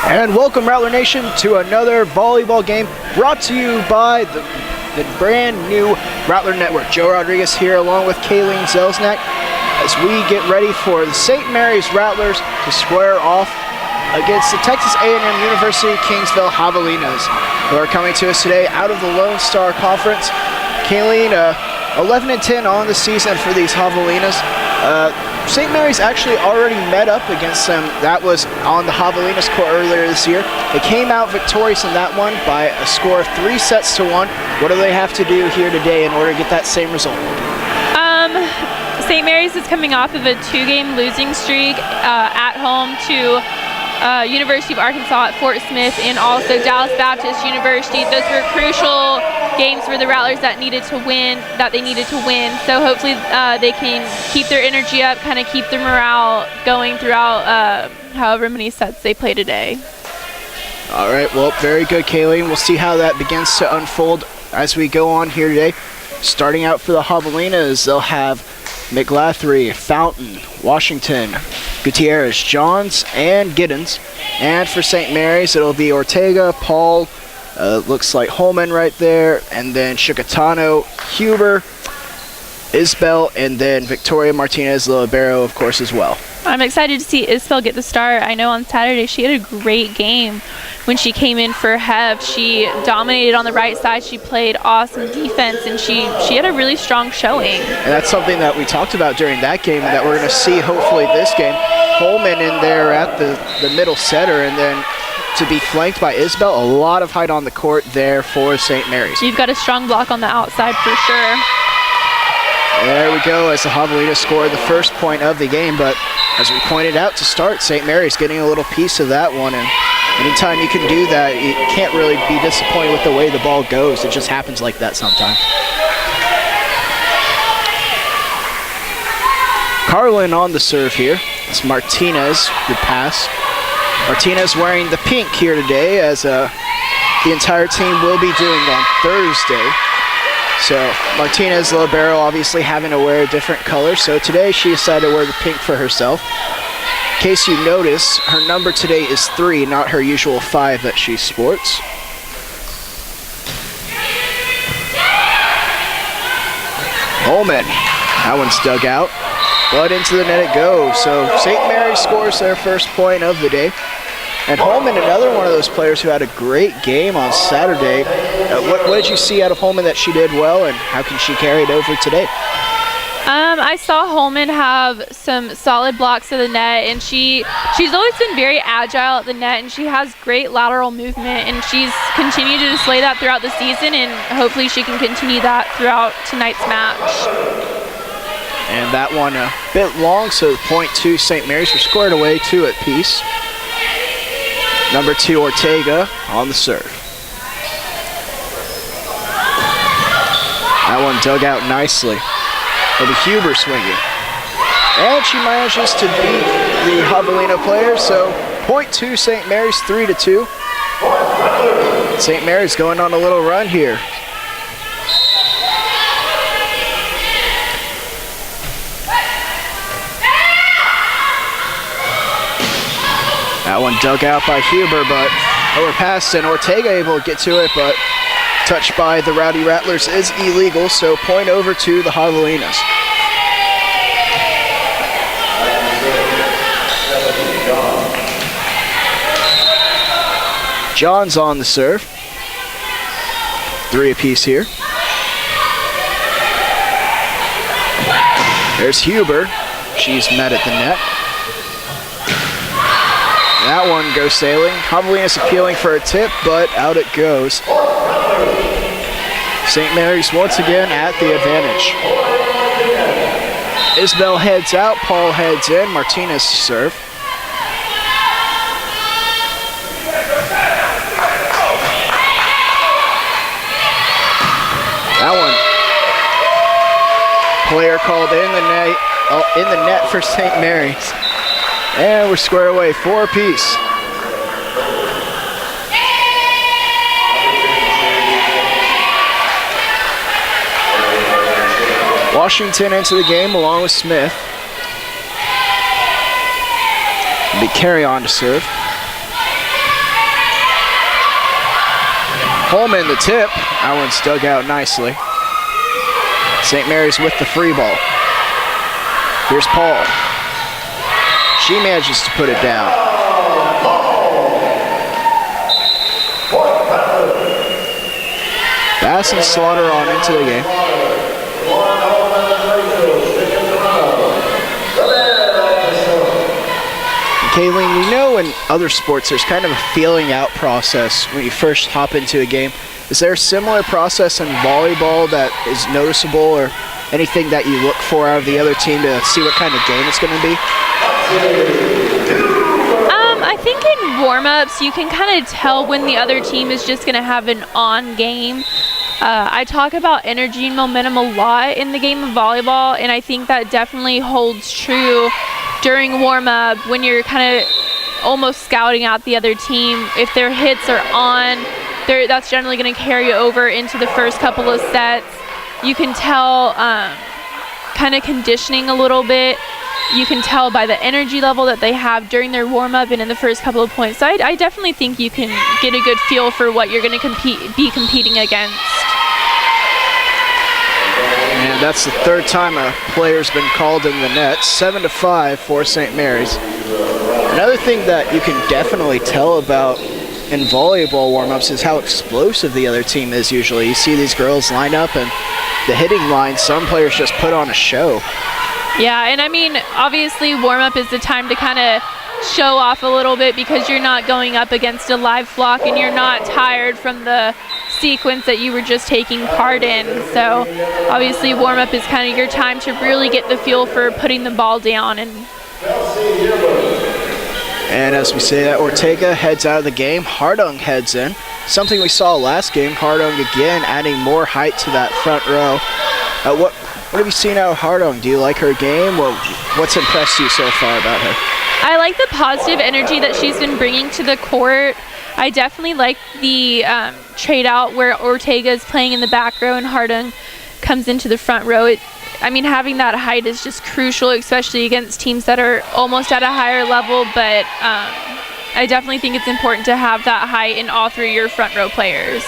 And welcome, Rattler Nation, to another volleyball game brought to you by the brand new Rattler Network. Joe Rodriguez here along with Kayleen Zelznak as we get ready for the St. Mary's Rattlers to square off against the Texas A&M University Kingsville Javelinas, who are coming to us today out of the Lone Star Conference. Kayleen, 11-10 on the season for these Javelinas. St. Mary's actually already met up against them. That was on the Javelinas court earlier this year. They came out victorious in that one by a score of 3-1. What do they have to do here today in order to get that same result? St. Mary's is coming off of a 2-game losing streak at home to University of Arkansas at Fort Smith and also Dallas Baptist University. Those were crucial games for the Rattlers that they needed to win. So hopefully they can keep their energy up, kind of keep their morale going throughout however many sets they play today. All right, well, very good, Kayleen. We'll see how that begins to unfold as we go on here today. Starting out for the Javelinas, they'll have McLathery, Fountain, Washington, Gutierrez, Johns, and Giddens. And for St. Mary's, it'll be Ortega, Paul, looks like Holman right there, and then Chicatano, Huber, Isbell, and then Victoria Martinez, the libero, of course, as well. I'm excited to see Isbell get the start. I know on Saturday she had a great game when she came in for Hev. She dominated on the right side. She played awesome defense, and she had a really strong showing. And that's something that we talked about during that game that we're going to see hopefully this game. Holman in there at the middle setter, and then to be flanked by Isbell, a lot of height on the court there for St. Mary's. You've got a strong block on the outside for sure. There we go as the Javelinas scored the first point of the game, but as we pointed out to start, St. Mary's getting a little piece of that one, and anytime you can do that, you can't really be disappointed with the way the ball goes. It just happens like that sometimes. Carlin on the serve here. It's Martinez, good pass. Martinez wearing the pink here today, as the entire team will be doing on Thursday. So Martinez, the libero, obviously having to wear a different color. So today she decided to wear the pink for herself. In case you notice, her number today is 3, not her usual 5 that she sports. Holman, that one's dug out, but into the net it goes. So St. Mary scores their first point of the day. And Holman, another one of those players who had a great game on Saturday. What did you see out of Holman that she did well, and how can she carry it over today? I saw Holman have some solid blocks of the net, and she's always been very agile at the net, and she has great lateral movement, and she's continued to display that throughout the season, and hopefully she can continue that throughout tonight's match. And that one a bit long, so the point to St. Mary's. We're scored away 2 apiece. Number 2, Ortega on the serve. That one dug out nicely. It'll be Huber swinging. And she manages to beat the Javelina player, so point to St. Mary's, 3-2. St. Mary's going on a little run here. That one dug out by Huber, but overpassed, and Ortega able to get to it, but touch by the Rowdy Rattlers is illegal, so point over to the Javelinas. John's on the serve. 3 apiece here. There's Huber. She's met at the net. That one goes sailing. Javelinas appealing for a tip, but out it goes. St. Mary's once again at the advantage. Isbell heads out, Paul heads in, Martinez to serve. That one. Player called in the net for St. Mary's. And we're square away, 4 apiece. Washington into the game along with Smith. It'll be carry on to serve. Holman the tip. That one's dug out nicely. St. Mary's with the free ball. Here's Paul. She manages to put it down. Bass and Slaughter on into the game. Kayleen, you know in other sports there's kind of a feeling out process when you first hop into a game. Is there a similar process in volleyball that is noticeable, or anything that you look for out of the other team to see what kind of game it's going to be? I think in warm-ups you can kind of tell when the other team is just going to have an on game. I talk about energy and momentum a lot in the game of volleyball, and I think that definitely holds true during warm-up when you're kind of almost scouting out the other team. If their hits are on, that's generally going to carry over into the first couple of sets. You can tell kind of conditioning a little bit. You can tell by the energy level that they have during their warm-up and in the first couple of points. So I definitely think you can get a good feel for what you're going to be competing against. And that's the third time a player's been called in the net. 7-5 for St. Mary's. Another thing that you can definitely tell about in volleyball warm-ups is how explosive the other team is usually. You see these girls line up, and the hitting line, some players just put on a show. Yeah, and I mean, obviously warm-up is the time to kind of show off a little bit because you're not going up against a live flock and you're not tired from the sequence that you were just taking part in. So obviously warm-up is kind of your time to really get the feel for putting the ball down. And as we say that, Ortega heads out of the game. Hardung heads in. Something we saw last game. Hardung again adding more height to that front row. What have you seen out of Hardung? Do you like her game? Well, what's impressed you so far about her? I like the positive energy that she's been bringing to the court. I definitely like the trade out where Ortega is playing in the back row and Hardung comes into the front row. I mean, having that height is just crucial, especially against teams that are almost at a higher level, but I definitely think it's important to have that height in all three of your front row players.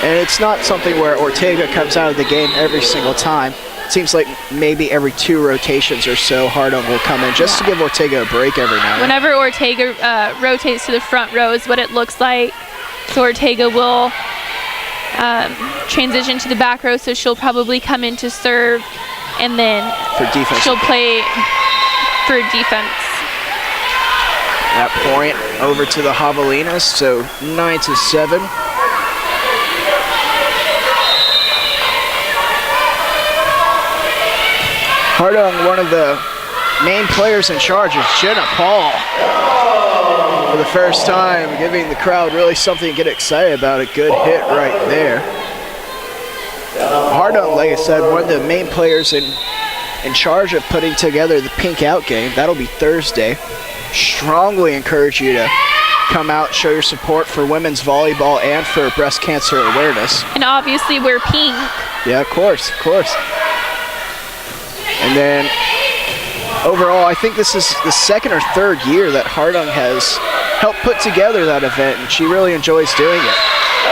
And it's not something where Ortega comes out of the game every single time. It seems like maybe every 2 rotations or so, Hardung will come in just to give Ortega a break every now and then. Whenever Ortega rotates to the front row is what it looks like. So Ortega will transition to the back row, so she'll probably come in to serve, and then for defense, she'll play for defense. That point over to the Javelinas, so 9-7. Hardung, one of the main players in charge, is Jenna Paul. For the first time, giving the crowd really something to get excited about. A good hit right there. Hardung, like I said, one of the main players in charge of putting together the Pink Out game. That'll be Thursday. Strongly encourage you to come out, show your support for women's volleyball and for breast cancer awareness. And obviously we're pink. Yeah, of course, of course. And then overall, I think this is the second or third year that Hardung has helped put together that event, and she really enjoys doing it.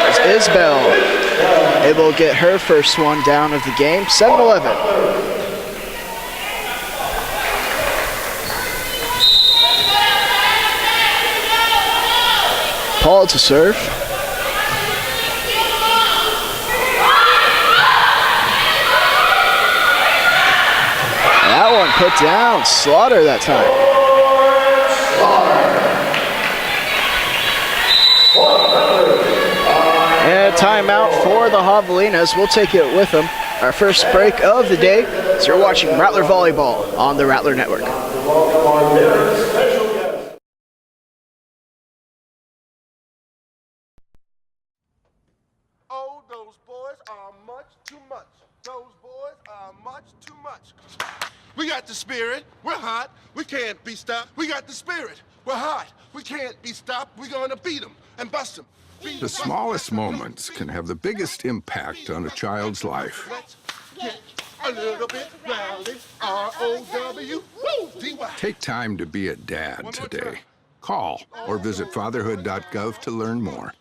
As Isbell able to get her first one down of the game, 7-11. Paul to serve. That one put down. Slaughter that time. And a timeout for the Javelinas. We'll take it with them. Our first break of the day. So you're watching Rattler Volleyball on the Rattler Network. Oh, those boys are much too much. Those boys are much too much. We got the spirit. We're hot. We can't be stopped. We got the spirit. We're hot. We can't be stopped. We're going to beat them and bust them. The smallest moments can have the biggest impact on a child's life. Let's get a little bit rowdy. R-O-W-D-Y. Take time to be a dad today. Call or visit fatherhood.gov to learn more.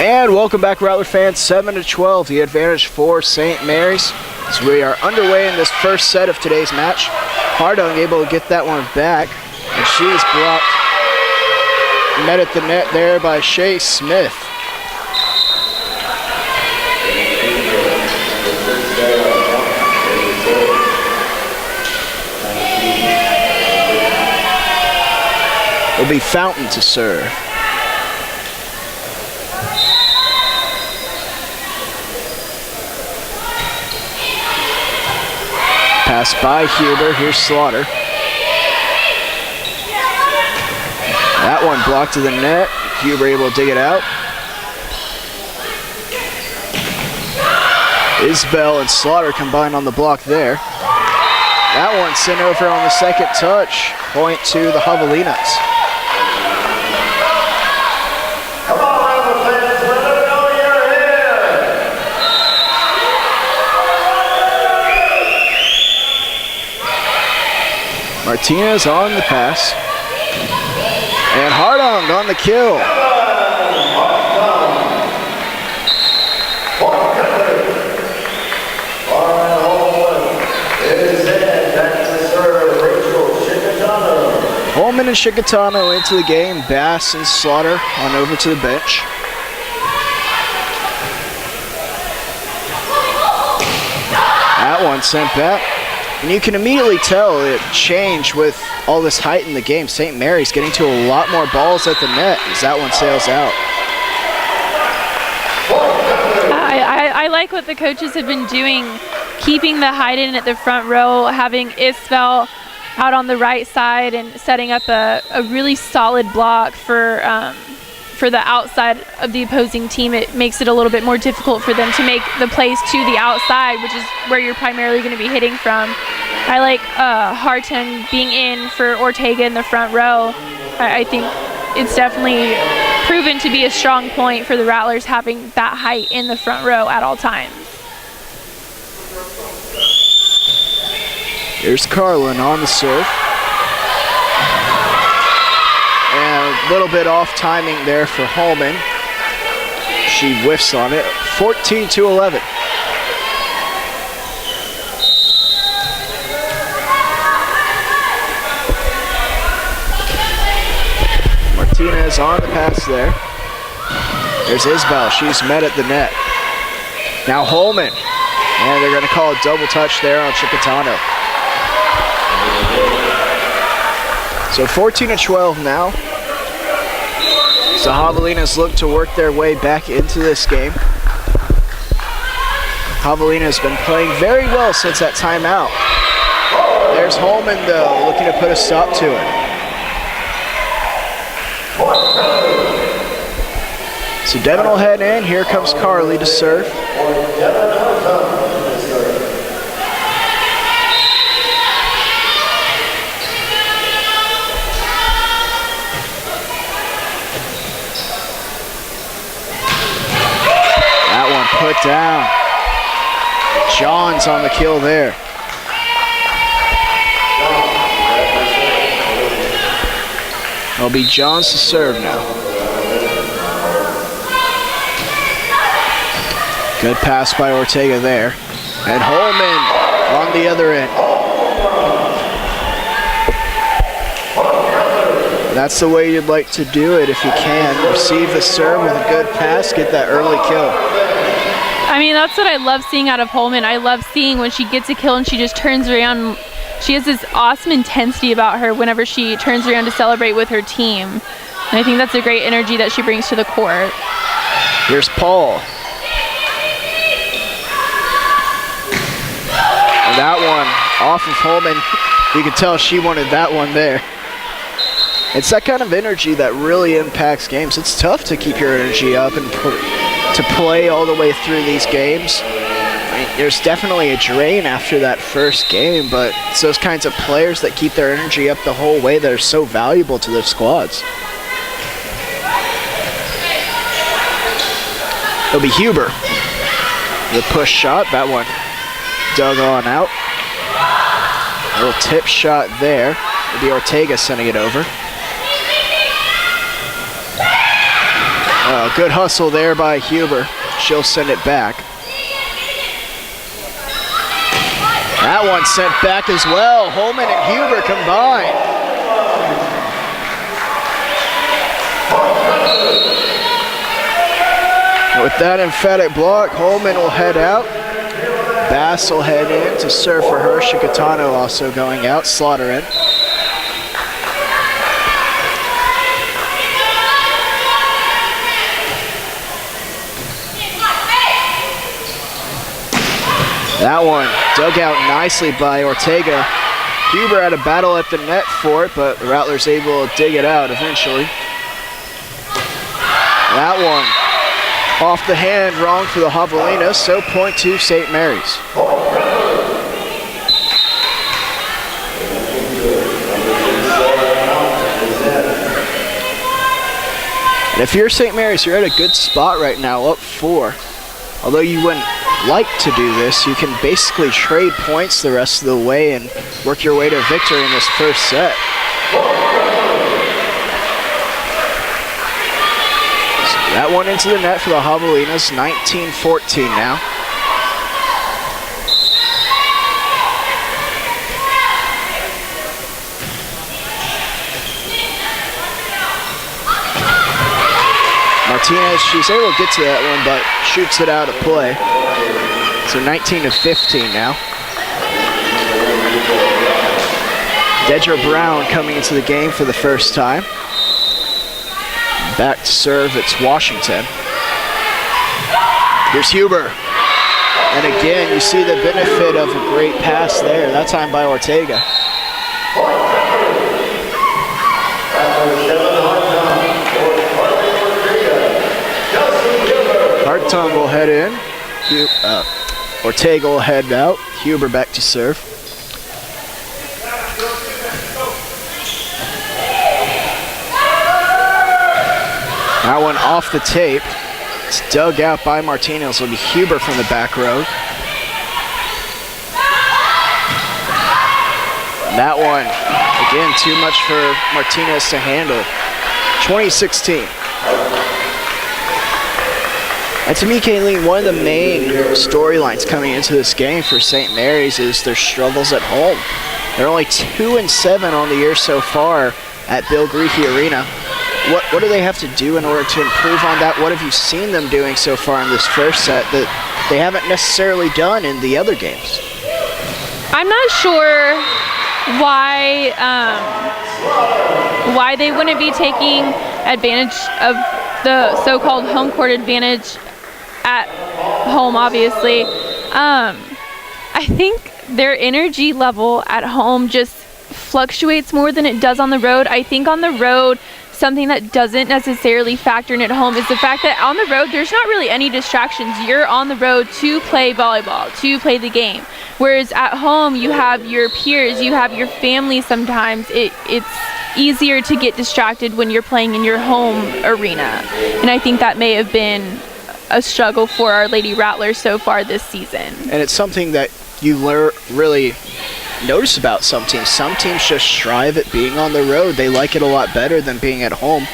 And welcome back, Rattler fans. 7-12, the advantage for St. Mary's. As we are underway in this first set of today's match. Hardung able to get that one back, and she's blocked. Met at the net there by Shea Smith. It'll be Fountain to serve. Pass by Huber, here's Slaughter. That one blocked to the net. Huber able to dig it out. Isbell and Slaughter combined on the block there. That one sent over on the second touch. Point to the Javelinas. Come on, Rattler fans, let them know you're here. Martinez on the pass. And Hardung on the kill. Holman and Shikatano into the game. Bass and Slaughter on over to the bench. That one sent back. And you can immediately tell it changed with all this height in the game. St. Mary's getting to a lot more balls at the net as that one sails out. I like what the coaches have been doing, keeping the height in at the front row, having Isbell out on the right side and setting up a really solid block for the outside of the opposing team. It makes it a little bit more difficult for them to make the plays to the outside, which is where you're primarily going to be hitting from. I like Hartung being in for Ortega in the front row. I think it's definitely proven to be a strong point for the Rattlers, having that height in the front row at all times. Here's Carlin on the serve. And a little bit off timing there for Holman. She whiffs on it. 14-11. Martinez on the pass there. There's Isbell. She's met at the net. Now Holman. And they're going to call a double touch there on Chicatano. So 14-12 now. So Javelinas look to work their way back into this game. Javelinas been playing very well since that timeout. There's Holman though, looking to put a stop to it. So Devin will head in. Here comes Carly to serve. Put down. Johns on the kill there. It'll be Johns to serve now. Good pass by Ortega there. And Holman on the other end. That's the way you'd like to do it if you can. Receive the serve with a good pass, get that early kill. I mean, that's what I love seeing out of Holman. I love seeing when she gets a kill and she just turns around. She has this awesome intensity about her whenever she turns around to celebrate with her team. And I think that's a great energy that she brings to the court. Here's Paul. And that one off of Holman. You can tell she wanted that one there. It's that kind of energy that really impacts games. It's tough to keep your energy up and to play all the way through these games. I mean, there's definitely a drain after that first game, but it's those kinds of players that keep their energy up the whole way that are so valuable to their squads. It'll be Huber. The push shot, that one dug on out. A little tip shot there. It'll be Ortega sending it over. Good hustle there by Huber. She'll send it back. That one sent back as well. Holman and Huber combined. With that emphatic block, Holman will head out. Bass will head in to serve for her. Shikatano also going out. Slaughter in. That one dug out nicely by Ortega. Huber had a battle at the net for it, but the Rattlers able to dig it out eventually. That one off the hand, wrong for the Javelinas, so point to St. Mary's. And if you're St. Mary's, you're at a good spot right now, up 4. Although you wouldn't like to do this, you can basically trade points the rest of the way and work your way to victory in this first set. So that one into the net for the Javelinas, 19-14 now. Martinez, she's able to get to that one, but shoots it out of play. So 19-15 now. Dedra Brown coming into the game for the first time. Back to serve, it's Washington. Here's Huber. And again, you see the benefit of a great pass there, that time by Ortega. Hartung will head in. Ortega will head out. Huber back to serve. That one off the tape. It's dug out by Martinez. It'll be Huber from the back row. That one, again, too much for Martinez to handle. 2016. And to me, Kayleen, one of the main storylines coming into this game for St. Mary's is their struggles at home. They're only 2-7 on the year so far at Bill Grieche Arena. What do they have to do in order to improve on that? What have you seen them doing so far in this first set that they haven't necessarily done in the other games? I'm not sure why they wouldn't be taking advantage of the so-called home court advantage at home, obviously. I think their energy level at home just fluctuates more than it does on the road. I think on the road, something that doesn't necessarily factor in at home is the fact that on the road, there's not really any distractions. You're on the road to play volleyball, to play the game. Whereas at home, you have your peers, you have your family sometimes. It's easier to get distracted when you're playing in your home arena. And I think that may have been a struggle for our Lady Rattlers so far this season. And it's something that you really notice about some teams. Some teams just strive at being on the road. They like it a lot better than being at home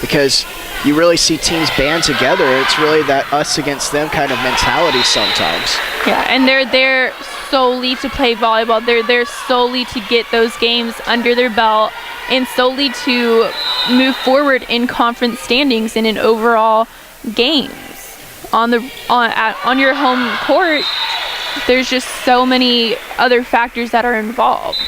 because you really see teams band together. It's really that us against them kind of mentality sometimes. Yeah, and they're there solely to play volleyball. They're there solely to get those games under their belt and solely to move forward in conference standings and in overall games. On your home court, there's just so many other factors that are involved.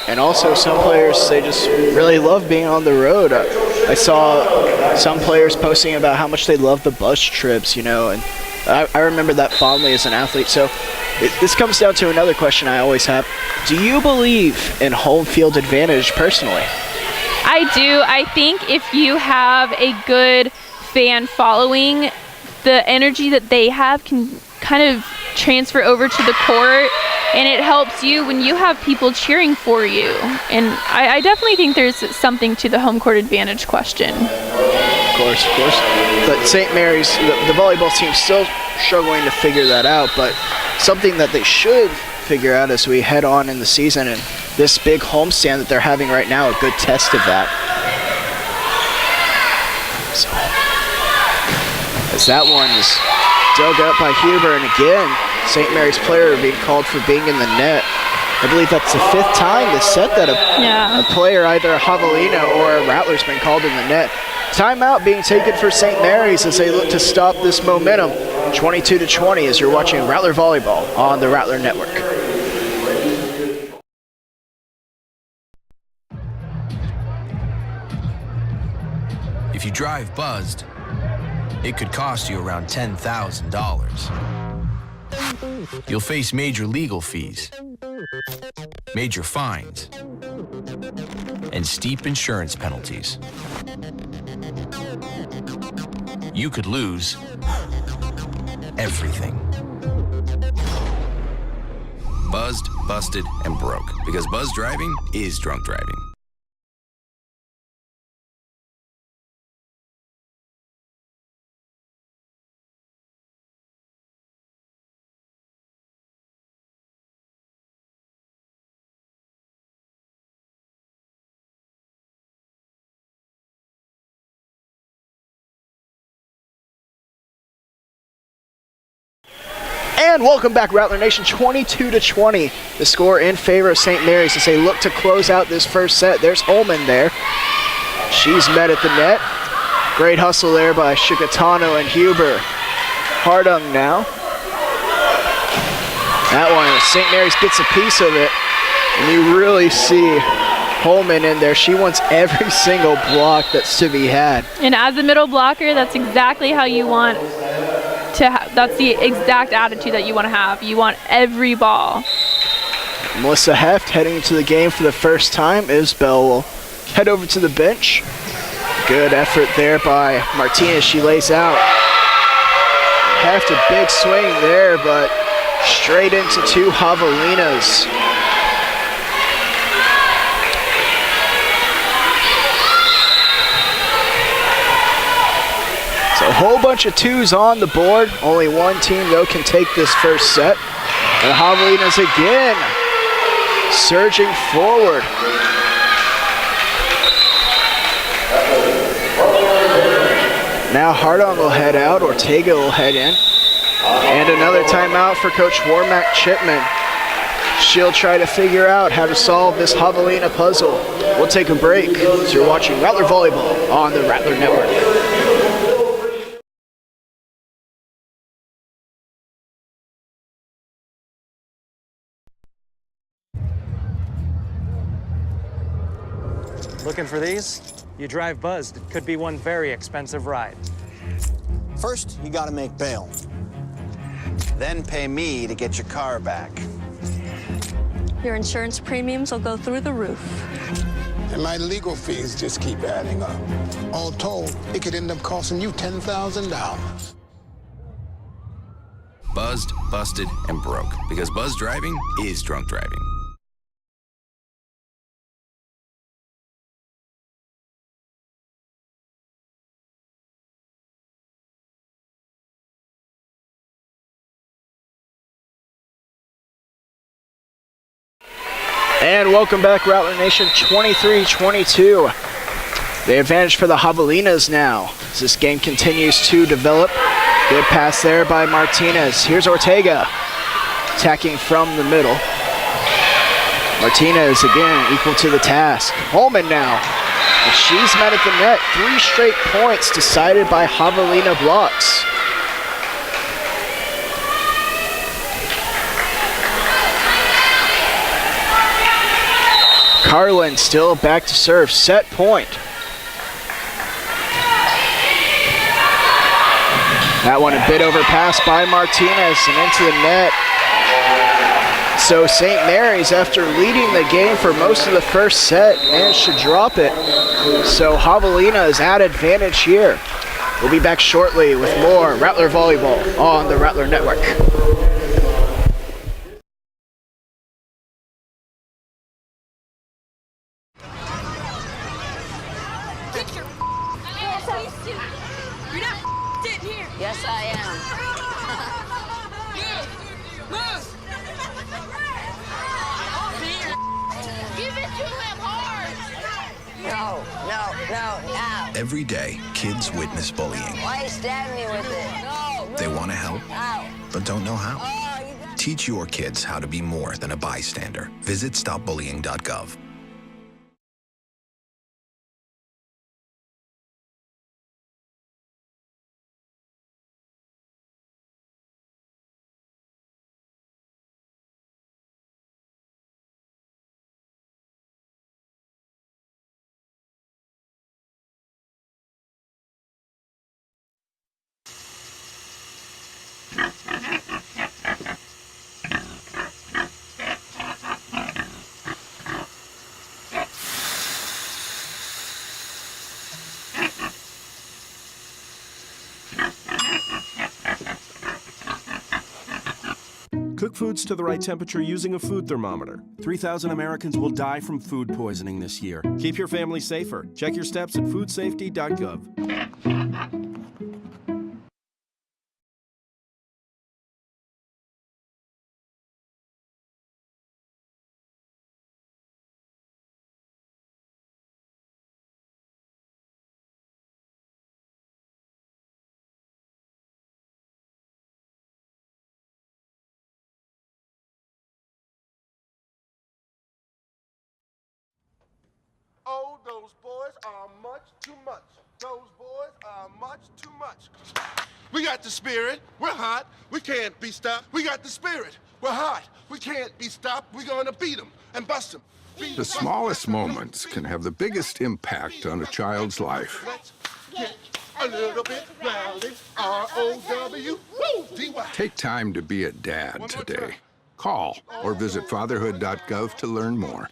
And also some players, they just really love being on the road. I saw some players posting about how much they love the bus trips, you know, and I remember that fondly as an athlete. So this comes down to another question I always have. Do you believe in home field advantage personally? I do. I think if you have a good fan following, the energy that they have can kind of transfer over to the court, and it helps you when you have people cheering for you. And I definitely think there's something to the home court advantage question. Of course. But St. Mary's, the volleyball team's still struggling to figure that out, but something that they should figure out as we head on in the season, and this big homestand that they're having right now, a good test of that. So As that one is dug up by Huber, and again, St. Mary's player being called for being in the net. I believe that's the 5th time this set that a player, either a Javelina or a Rattler's been called in the net. Timeout being taken for St. Mary's as they look to stop this momentum. 22-20 as you're watching Rattler Volleyball on the Rattler Network. If you drive buzzed, it could cost you around $10,000. You'll face major legal fees, major fines, and steep insurance penalties. You could lose everything. Buzzed, busted, and broke, because buzz driving is drunk driving. And welcome back, Rattler Nation. 22-20, the score in favor of St. Mary's as they look to close out this first set. There's Holman there. She's met at the net. Great hustle there by Shikatano and Huber. Hardung now. That one, St. Mary's gets a piece of it, and you really see Holman in there. She wants every single block that's to be had. And as a middle blocker, that's exactly how you want to that's the exact attitude that you want to have. You want every ball. Melissa Heft heading into the game for the first time. Isbell will head over to the bench. Good effort there by Martinez. She lays out. Heft a big swing there, but straight into 2 Javelinas. So a whole bunch of 2s on the board. Only one team, though, can take this first set. And Javelinas again surging forward. Now Hardon will head out, Ortega will head in. And another timeout for Coach Warmack Chipman. She'll try to figure out how to solve this Javelina puzzle. We'll take a break. So you're watching Rattler Volleyball on the Rattler Network. Looking for these? You drive buzzed. It could be one very expensive ride. First, you gotta make bail. Then pay me to get your car back. Your insurance premiums will go through the roof. And my legal fees just keep adding up. All told, it could end up costing you $10,000. Buzzed, busted, and broke, because buzz driving is drunk driving. And welcome back, Rattler Nation. 23-22. The advantage for the Javelinas now as this game continues to develop. Good pass there by Martinez. Here's Ortega attacking from the middle. Martinez again equal to the task. Holman now. And she's met at the net. 3 straight points decided by Javelina blocks. Carlin still back to serve, set point. That one a bit overpassed by Martinez and into the net. So St. Mary's, after leading the game for most of the first set, managed to drop it. So Javelina is at advantage here. We'll be back shortly with more Rattler Volleyball on the Rattler Network. Yes, I am. Give it to him hard. No. Every day, kids witness bullying. Why you stab me with it? No. They want to help, Ow. but don't know how. Oh, you got... Teach your kids how to be more than a bystander. Visit stopbullying.gov. Cook foods to the right temperature using a food thermometer. 3,000 Americans will die from food poisoning this year. Keep your family safer. Check your steps at foodsafety.gov. Oh, those boys are much too much. Those boys are much too much. We got the spirit. We're hot. We can't be stopped. We got the spirit. We're hot. We can't be stopped. We're going to beat them and bust them. The smallest moments can have the biggest impact on a child's life. Let's get a little bit rowdy. R-O-W-D-Y. Take time to be a dad today. Call or visit fatherhood.gov to learn more.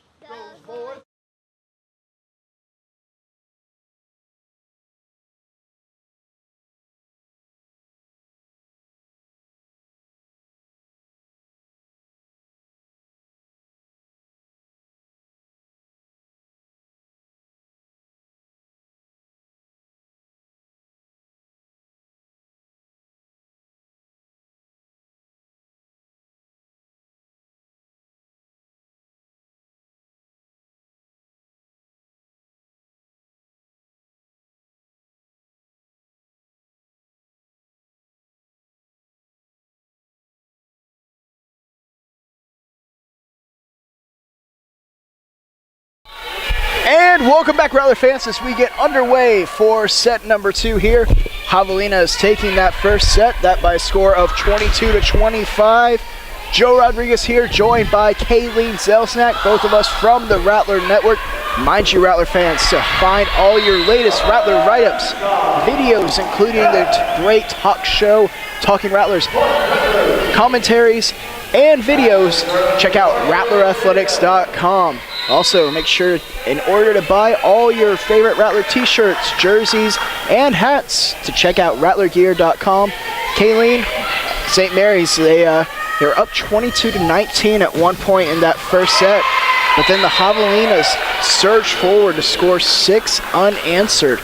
And welcome back, Rattler fans, as we get underway for set number 2 here. Javelina is taking that first set, that by a score of 22-25. Joe Rodriguez here, joined by Kayleen Zelsnak, both of us from the Rattler Network. Mind you, Rattler fans, to find all your latest Rattler write-ups, videos, including the great talk show, Talking Rattlers, commentaries, and videos, check out rattlerathletics.com. Also, make sure, in order to buy all your favorite Rattler t-shirts, jerseys, and hats, to check out rattlergear.com. Kayleen, St. Mary's, they were up 22-19 at one point in that first set, but then the Javelinas surged forward to score 6 unanswered.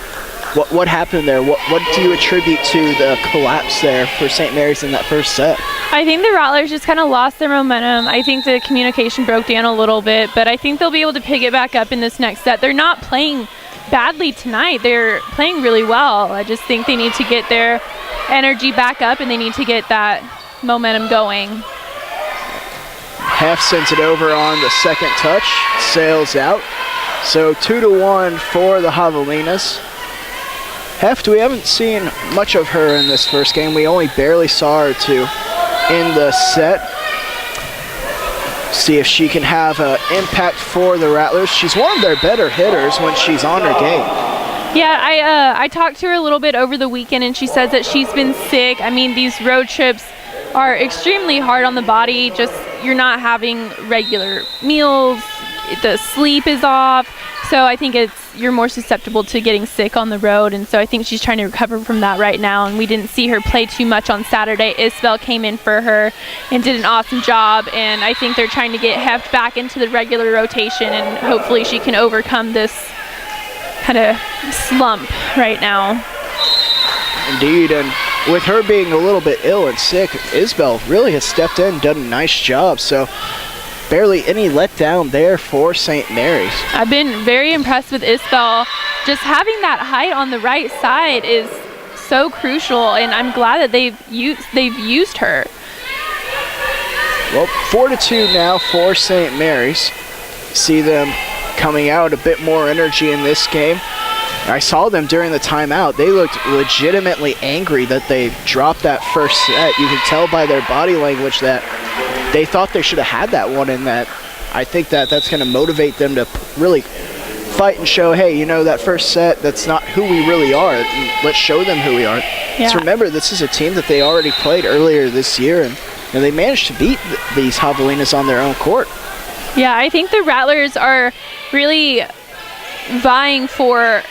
What happened there? What do you attribute to the collapse there for St. Mary's in that first set? I think the Rattlers just kind of lost their momentum. I think the communication broke down a little bit, but I think they'll be able to pick it back up in this next set. They're not playing badly tonight. They're playing really well. I just think they need to get their energy back up and they need to get that momentum going. Half sends it over on the second touch, sails out. So 2-1 for the Javelinas. Heft, we haven't seen much of her in this first game. We only barely saw her in the set. See if she can have an impact for the Rattlers. She's one of their better hitters when she's on her game. Yeah, I talked to her a little bit over the weekend, and she says that she's been sick. I mean, these road trips are extremely hard on the body. Just you're not having regular meals. The sleep is off. So I think you're more susceptible to getting sick on the road, and so I think she's trying to recover from that right now, and we didn't see her play too much on Saturday. Isabel came in for her and did an awesome job, and I think they're trying to get Heft back into the regular rotation, and hopefully she can overcome this kind of slump right now. Indeed, and with her being a little bit ill and sick, Isabel really has stepped in, done a nice job, so barely any letdown there for St. Mary's. I've been very impressed with Isabel. just having that height on the right side is so crucial, and I'm glad that they've used her. Well, 4-2 now for St. Mary's. See them coming out a bit more energy in this game. I saw them during the timeout. They looked legitimately angry that they dropped that first set. You can tell by their body language that they thought they should have had that one, and that I think that that's going to motivate them to really fight and show, hey, you know, that first set, that's not who we really are. Let's show them who we are. Yeah. Just remember, this is a team that they already played earlier this year, and they managed to beat these Javelinas on their own court. Yeah, I think the Rattlers are really vying for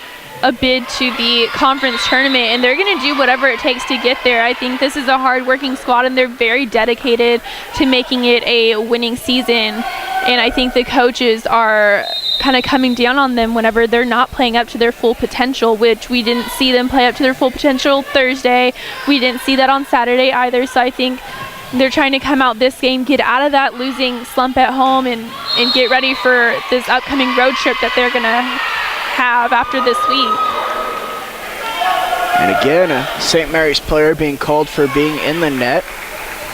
a bid to the conference tournament, and they're going to do whatever it takes to get there. I think this is a hard-working squad, and they're very dedicated to making it a winning season. And I think the coaches are kind of coming down on them whenever they're not playing up to their full potential, which we didn't see them play up to their full potential Thursday. We didn't see that on Saturday either. So I think they're trying to come out this game, get out of that losing slump at home, and get ready for this upcoming road trip that they're going to have after this week. And again, a St. Mary's player being called for being in the net.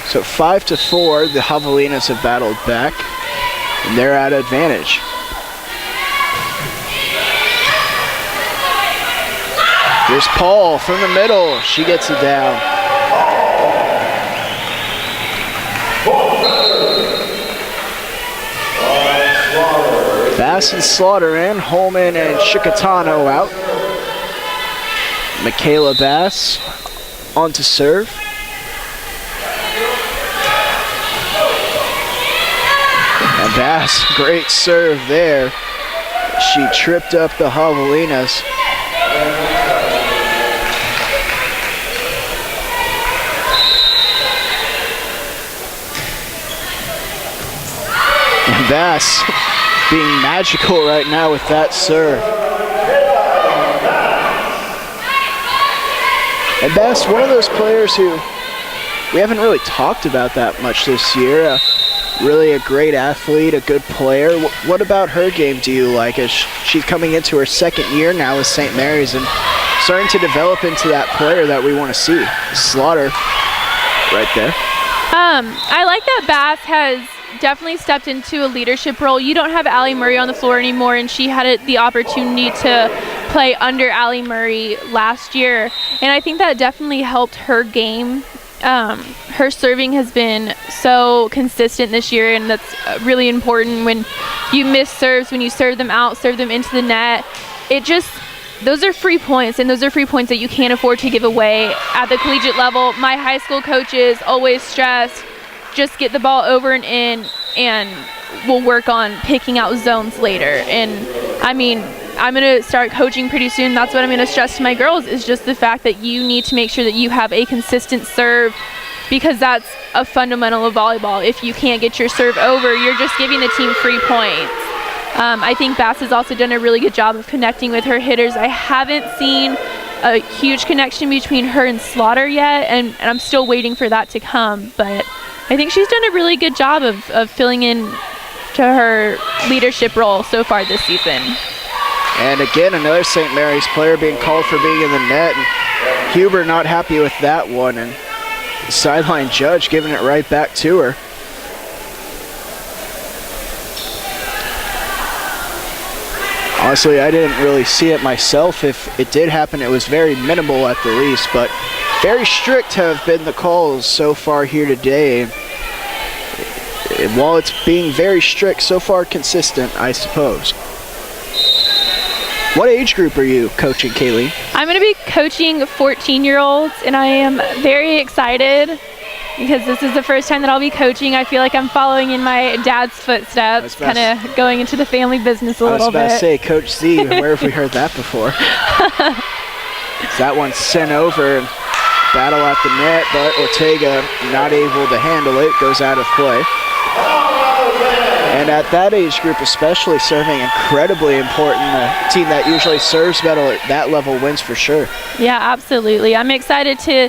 So 5-4, the Javelinas have battled back, and they're at advantage. Here's Paul from the middle. She gets it down. Bass and Slaughter in, Holman and Chicatano out. Michaela Bass on to serve. And Bass, great serve there. She tripped up the Javelinas. And Bass being magical right now with that serve. And Bass, one of those players who we haven't really talked about that much this year. Really a great athlete, a good player. What about her game do you like? As she's coming into her second year now with St. Mary's and starting to develop into that player that we want to see. Slaughter right there. I like that Bass has definitely stepped into a leadership role. You don't have Allie Murray on the floor anymore, and she had the opportunity to play under Allie Murray last year, and I think that definitely helped her game. Her serving has been so consistent this year, and that's really important. When you miss serves, when you serve them out, serve them into the net, those are free points, and those are free points that you can't afford to give away at the collegiate level. My high school coaches always stress, just get the ball over and in, and we'll work on picking out zones later. And I mean, I'm going to start coaching pretty soon. That's what I'm going to stress to my girls, is just the fact that you need to make sure that you have a consistent serve, because that's a fundamental of volleyball. If you can't get your serve over, you're just giving the team free points. I think Bass has also done a really good job of connecting with her hitters. I haven't seen a huge connection between her and Slaughter yet, and I'm still waiting for that to come. But I think she's done a really good job of filling in to her leadership role so far this season. And again, another St. Mary's player being called for being in the net. And Huber not happy with that one, and the sideline judge giving it right back to her. Honestly, I didn't really see it myself. If it did happen, it was very minimal at the least, but very strict have been the calls so far here today. And while it's being very strict, so far consistent, I suppose. What age group are you coaching, Kaylee? I'm going to be coaching 14-year-olds, and I am very excited because this is the first time that I'll be coaching. I feel like I'm following in my dad's footsteps, kind of going into the family business a little bit. I was about to say, Coach Z, where have we heard that before? That one's sent over, and battle at the net, but Ortega not able to handle it, goes out of play. And at that age group especially, serving incredibly important. A team that usually serves better at that level wins for sure. Yeah, absolutely. I'm excited to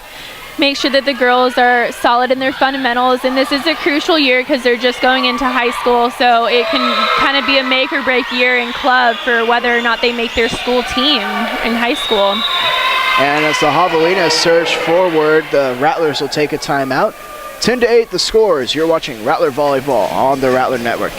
make sure that the girls are solid in their fundamentals. And this is a crucial year because they're just going into high school, so it can kind of be a make or break year in club for whether or not they make their school team in high school. And as the Javelinas surge forward, the Rattlers will take a timeout. 10-8 the scores. You're watching Rattler Volleyball on the Rattler Network.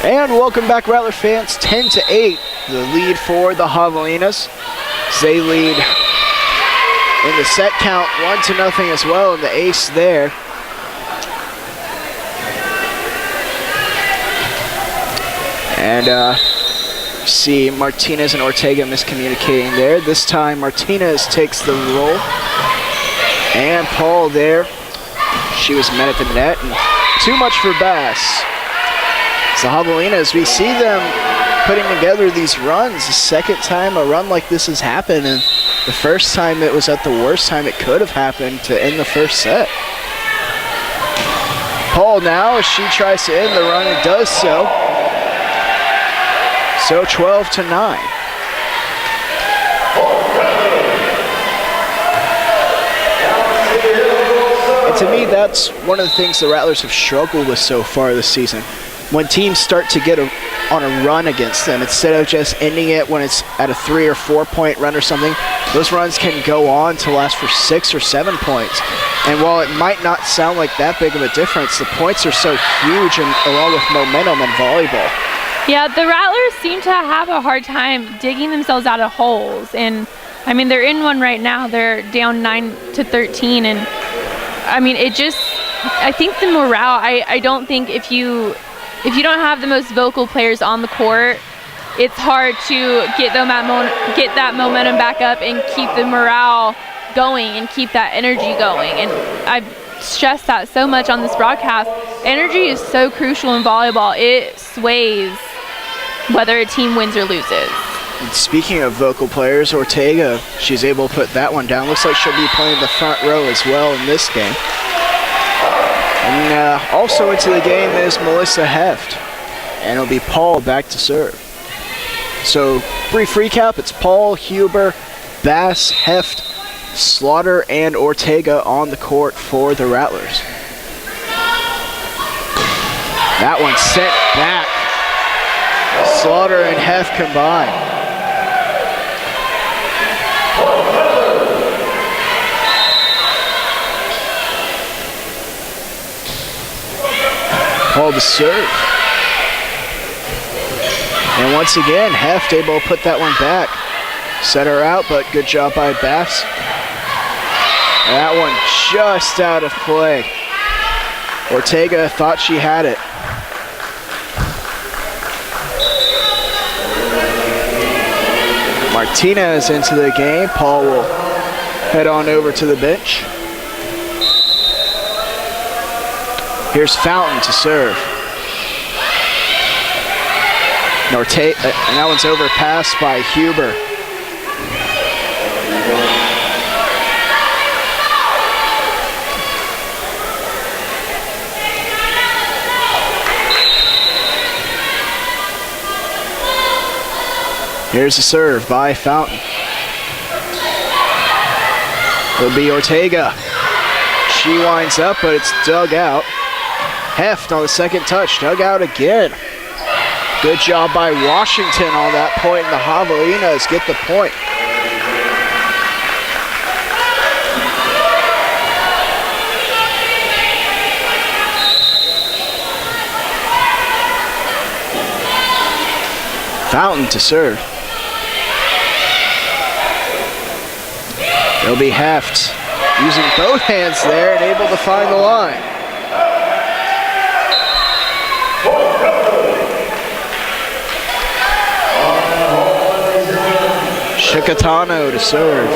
And welcome back, Rattler fans. 10-8, the lead for the Javelinas. They lead in the set count 1-0 as well, and the ace there. And see Martinez and Ortega miscommunicating there. This time Martinez takes the roll. And Paul there. She was met at the net, and too much for Bass. The Javelinas, we see them putting together these runs. The second time a run like this has happened, and the first time it was at the worst time it could have happened to end the first set. Paul now, as she tries to end the run, and does so. So 12-9. And to me, that's one of the things the Rattlers have struggled with so far this season. When teams start to get on a run against them, instead of just ending it when it's at a 3 or 4 point run or something, those runs can go on to last for 6 or 7 points. And while it might not sound like that big of a difference, the points are so huge, and along with momentum in volleyball. Yeah, the Rattlers seem to have a hard time digging themselves out of holes. And I mean, they're in one right now. They're down 9-13, and I mean, it just, I think the morale, I don't think if you don't have the most vocal players on the court, it's hard to get that momentum back up and keep the morale going and keep that energy going. And I've stressed that so much on this broadcast. Energy is so crucial in volleyball. It sways whether a team wins or loses. And speaking of vocal players, Ortega, she's able to put that one down. Looks like she'll be playing the front row as well in this game. And also into the game is Melissa Heft. And it'll be Paul back to serve. So, brief recap, it's Paul, Huber, Bass, Heft, Slaughter, and Ortega on the court for the Rattlers. That one sent back. Slaughter and Heft combined. Paul to serve. And once again, Heft able to put that one back. Set her out, but good job by Bass. And that one just out of play. Ortega thought she had it. Martinez into the game. Paul will head on over to the bench. Here's Fountain to serve. And that one's overpassed by Huber. Here's the serve by Fountain. It'll be Ortega. She winds up, but it's dug out. Heft on the second touch, dug out again. Good job by Washington on that point, and the Javelinas get the point. Fountain to serve. It'll be Heft using both hands there and able to find the line. Chicatano to serve.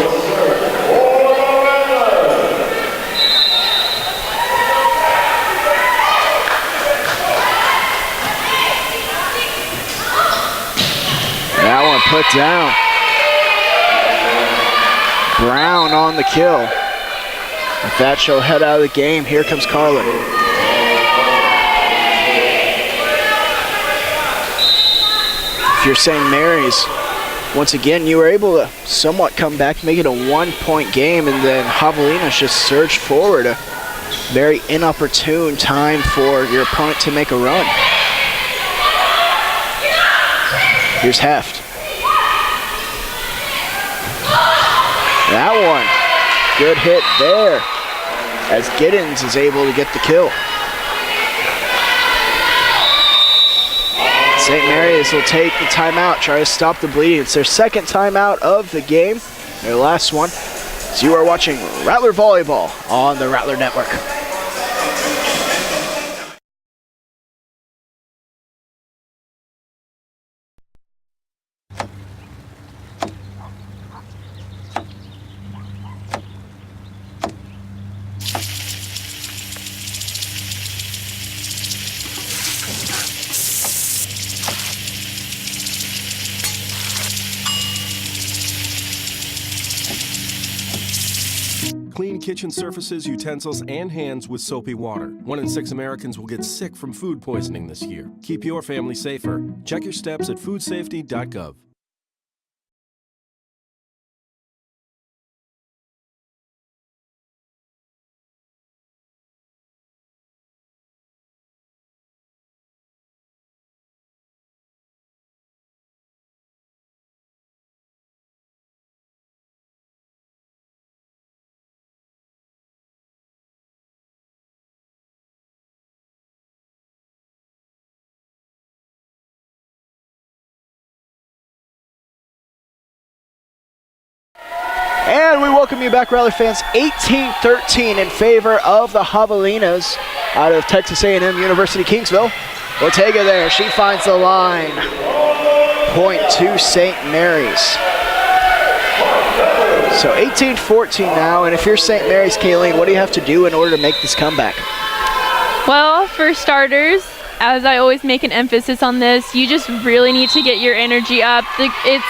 That one put down. Brown on the kill. With that, she'll head out of the game. Here comes Carlin. If you're St. Mary's, once again, you were able to somewhat come back, make it a 1-point game, and then Javelinas just surged forward. A very inopportune time for your opponent to make a run. Here's Heft. That one, good hit there, as Giddens is able to get the kill. St. Mary's will take the timeout, try to stop the bleeding. It's their second timeout of the game, their last one. So you are watching Rattler Volleyball on the Rattler Network. Clean kitchen surfaces, utensils, and hands with soapy water. 1 in 6 Americans will get sick from food poisoning this year. Keep your family safer. Check your steps at foodsafety.gov. And we welcome you back, Rattler fans. 18-13 in favor of the Javelinas out of Texas A&M University Kingsville. Ortega there, she finds the line. Point to St. Mary's. So 18-14 now, and if you're St. Mary's, Kayleen, what do you have to do in order to make this comeback? Well, for starters, as I always make an emphasis on this, you just really need to get your energy up. It's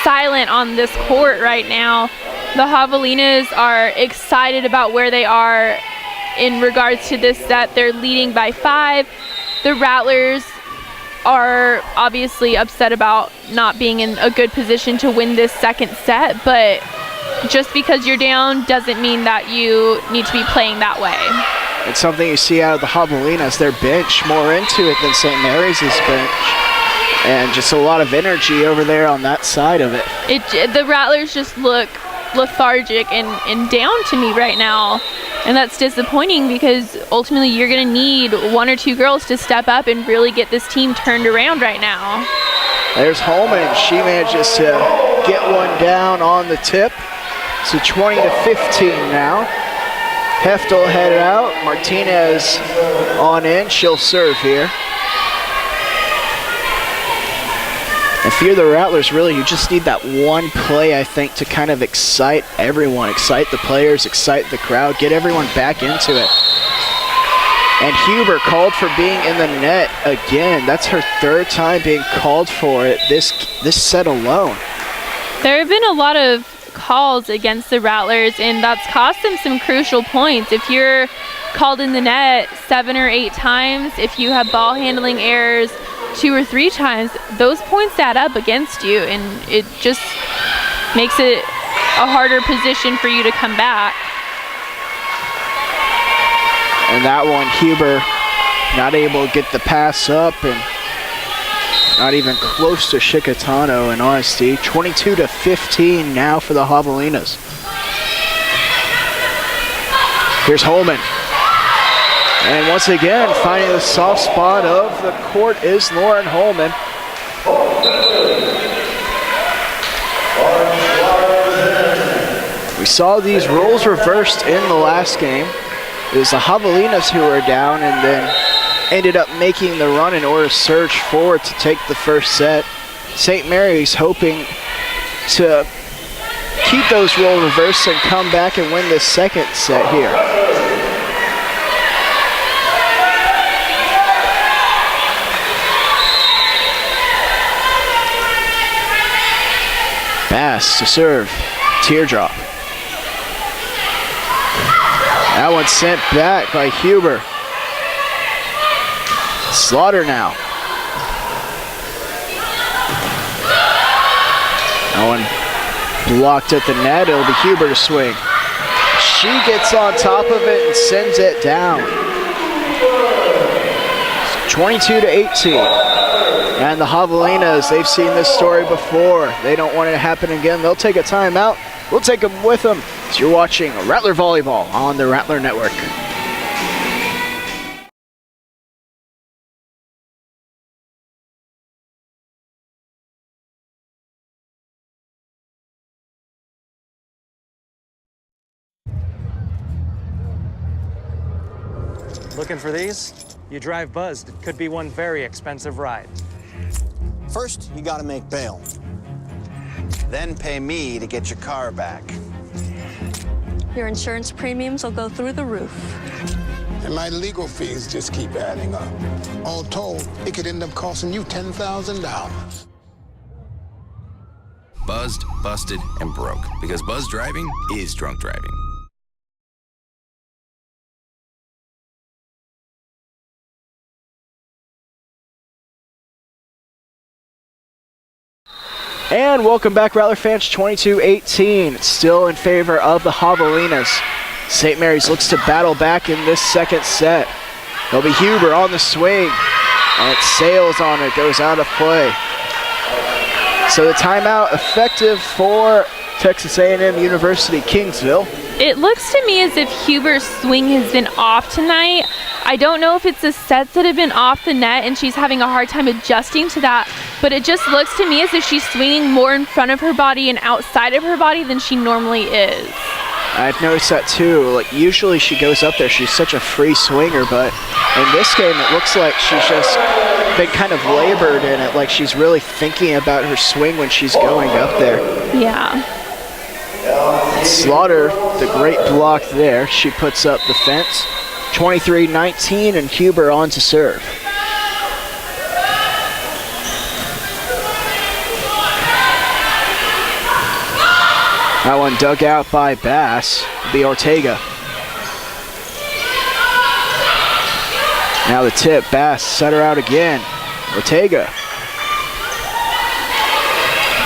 silent on this court right now. The Javelinas are excited about where they are in regards to this set. They're leading by 5. The Rattlers are obviously upset about not being in a good position to win this second set, but just because you're down doesn't mean that you need to be playing that way. It's something you see out of the Javelinas. Their bench more into it than St. Mary's' bench. And just a lot of energy over there on that side of it. The Rattlers just look lethargic and down to me right now. And that's disappointing because ultimately you're going to need 1 or 2 girls to step up and really get this team turned around right now. There's Holman. She manages to get one down on the tip. So 20-15 now. Heftel headed out. Martinez on in. She'll serve here. If you're the Rattlers, really, you just need that one play, I think, to kind of excite everyone, excite the players, excite the crowd, get everyone back into it. And Huber called for being in the net again. That's her 3rd time being called for it this set alone. There have been a lot of calls against the Rattlers, and that's cost them some crucial points. If you're called in the net 7 or 8 times, if you have ball handling errors 2 or 3 times, those points add up against you, and it just makes it a harder position for you to come back. And that one, Huber not able to get the pass up and not even close to Chicatano in honesty. 22-15 now for the Javelinas. Here's Holman. And once again, finding the soft spot of the court is Lauren Holman. We saw these roles reversed in the last game. It was the Javelinas who were down and then ended up making the run in order to surge forward to take the first set. St. Mary's hoping to keep those roles reversed and come back and win this second set here. Bass to serve, teardrop. That one sent back by Huber. Slaughter now. That one blocked at the net. It'll be Huber to swing. She gets on top of it and sends it down. 22-18. And the Javelinas, they've seen this story before. They don't want it to happen again. They'll take a timeout. We'll take them with them. So you're watching Rattler Volleyball on the Rattler Network. Looking for these? You drive buzzed. It could be one very expensive ride. First, you gotta make bail. Then pay me to get your car back. Your insurance premiums will go through the roof. And my legal fees just keep adding up. All told, it could end up costing you $10,000. Buzzed, busted, and broke. Because buzz driving is drunk driving. And welcome back, Rattler fans. 22-18, still in favor of the Javelinas. St. Mary's looks to battle back in this second set. It'll be Huber on the swing, and it sails on it, goes out of play. So the timeout effective for Texas A&M University Kingsville. It looks to me as if Huber's swing has been off tonight. I don't know if it's the sets that have been off the net and she's having a hard time adjusting to that, but it just looks to me as if she's swinging more in front of her body and outside of her body than she normally is. I've noticed that too. Like, usually she goes up there, she's such a free swinger, but in this game it looks like she's just been kind of labored in it, like she's really thinking about her swing when she's going up there. Yeah. Slaughter, the great block there. She puts up the fence. 23-19, and Huber on to serve. That one dug out by Bass. It'll be Ortega. Now the tip. Bass set her out again. Ortega.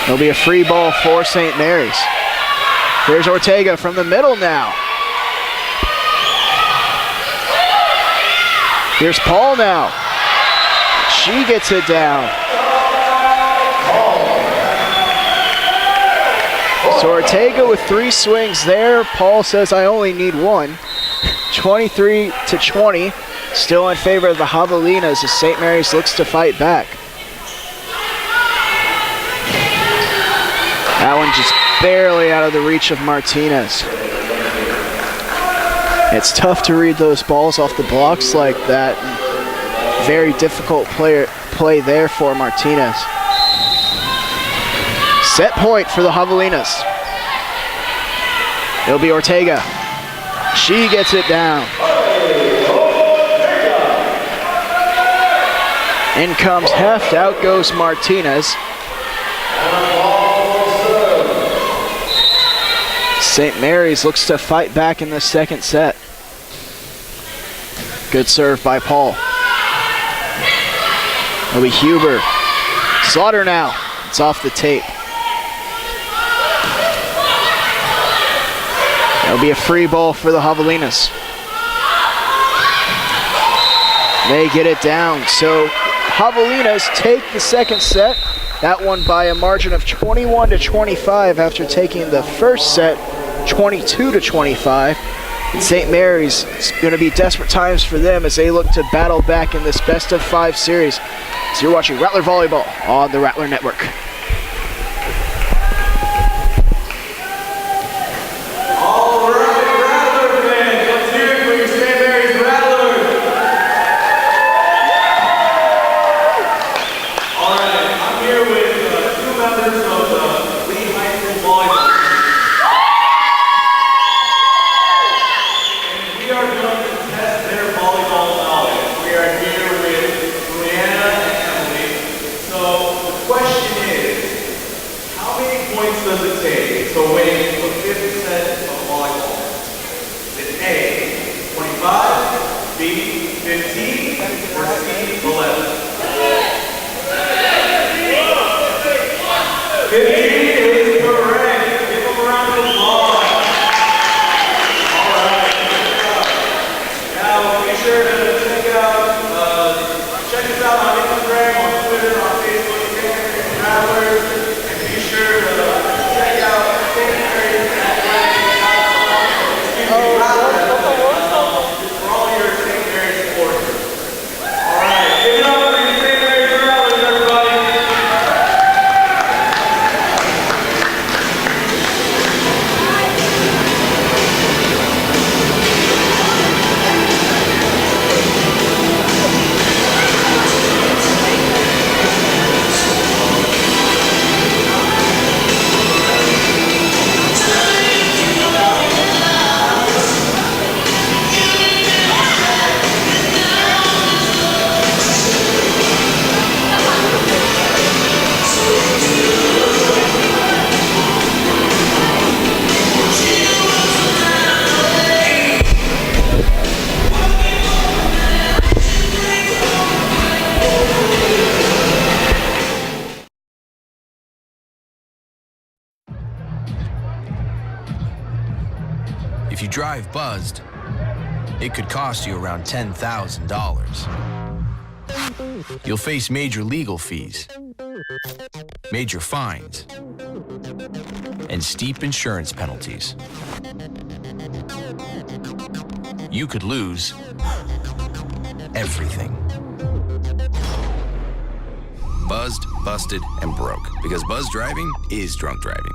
It'll be a free ball for St. Mary's. Here's Ortega from the middle now. Here's Paul now. She gets it down. So Ortega with 3 swings there. Paul says, I only need 1. 23-20. Still in favor of the Javelinas as St. Mary's looks to fight back. That one just barely out of the reach of Martinez. It's tough to read those balls off the blocks like that. Very difficult play there for Martinez. Set point for the Javelinas. It'll be Ortega. She gets it down. In comes Heft, out goes Martinez. St. Mary's looks to fight back in the second set. Good serve by Paul. It'll be Huber. Slaughter now. It's off the tape. It'll be a free ball for the Javelinas. They get it down. So Javelinas take the second set. That one by a margin of 21-25 after taking the first set 22-25. St. Mary's, it's going to be desperate times for them as they look to battle back in this best-of-5 series. So you're watching Rattler Volleyball on the Rattler Network. All right, Rattler fans, let's hear it for your St. Mary's Rattlers. All right, I'm here with 2 members of the Lee High School Volleyball. And we are going to test their volleyball knowledge. We are here with Brianna and Emily. So the question is, how many points does it take to win the 5th set of volleyball? Is it A, 25, B, 15, or C, 11? 15 is correct. Give them a round of applause. All right. Now, be sure to check us out on Instagram, on Twitter, on Facebook, St. Mary's Rattlers, and be sure to check out St. Mary's for all your St. Mary's supporters. All right, give it up for your St. Mary's Rattlers, everybody. If you drive buzzed, it could cost you around $10,000. You'll face major legal fees, major fines, and steep insurance penalties. You could lose everything. Buzzed, busted, and broke, because buzz driving is drunk driving.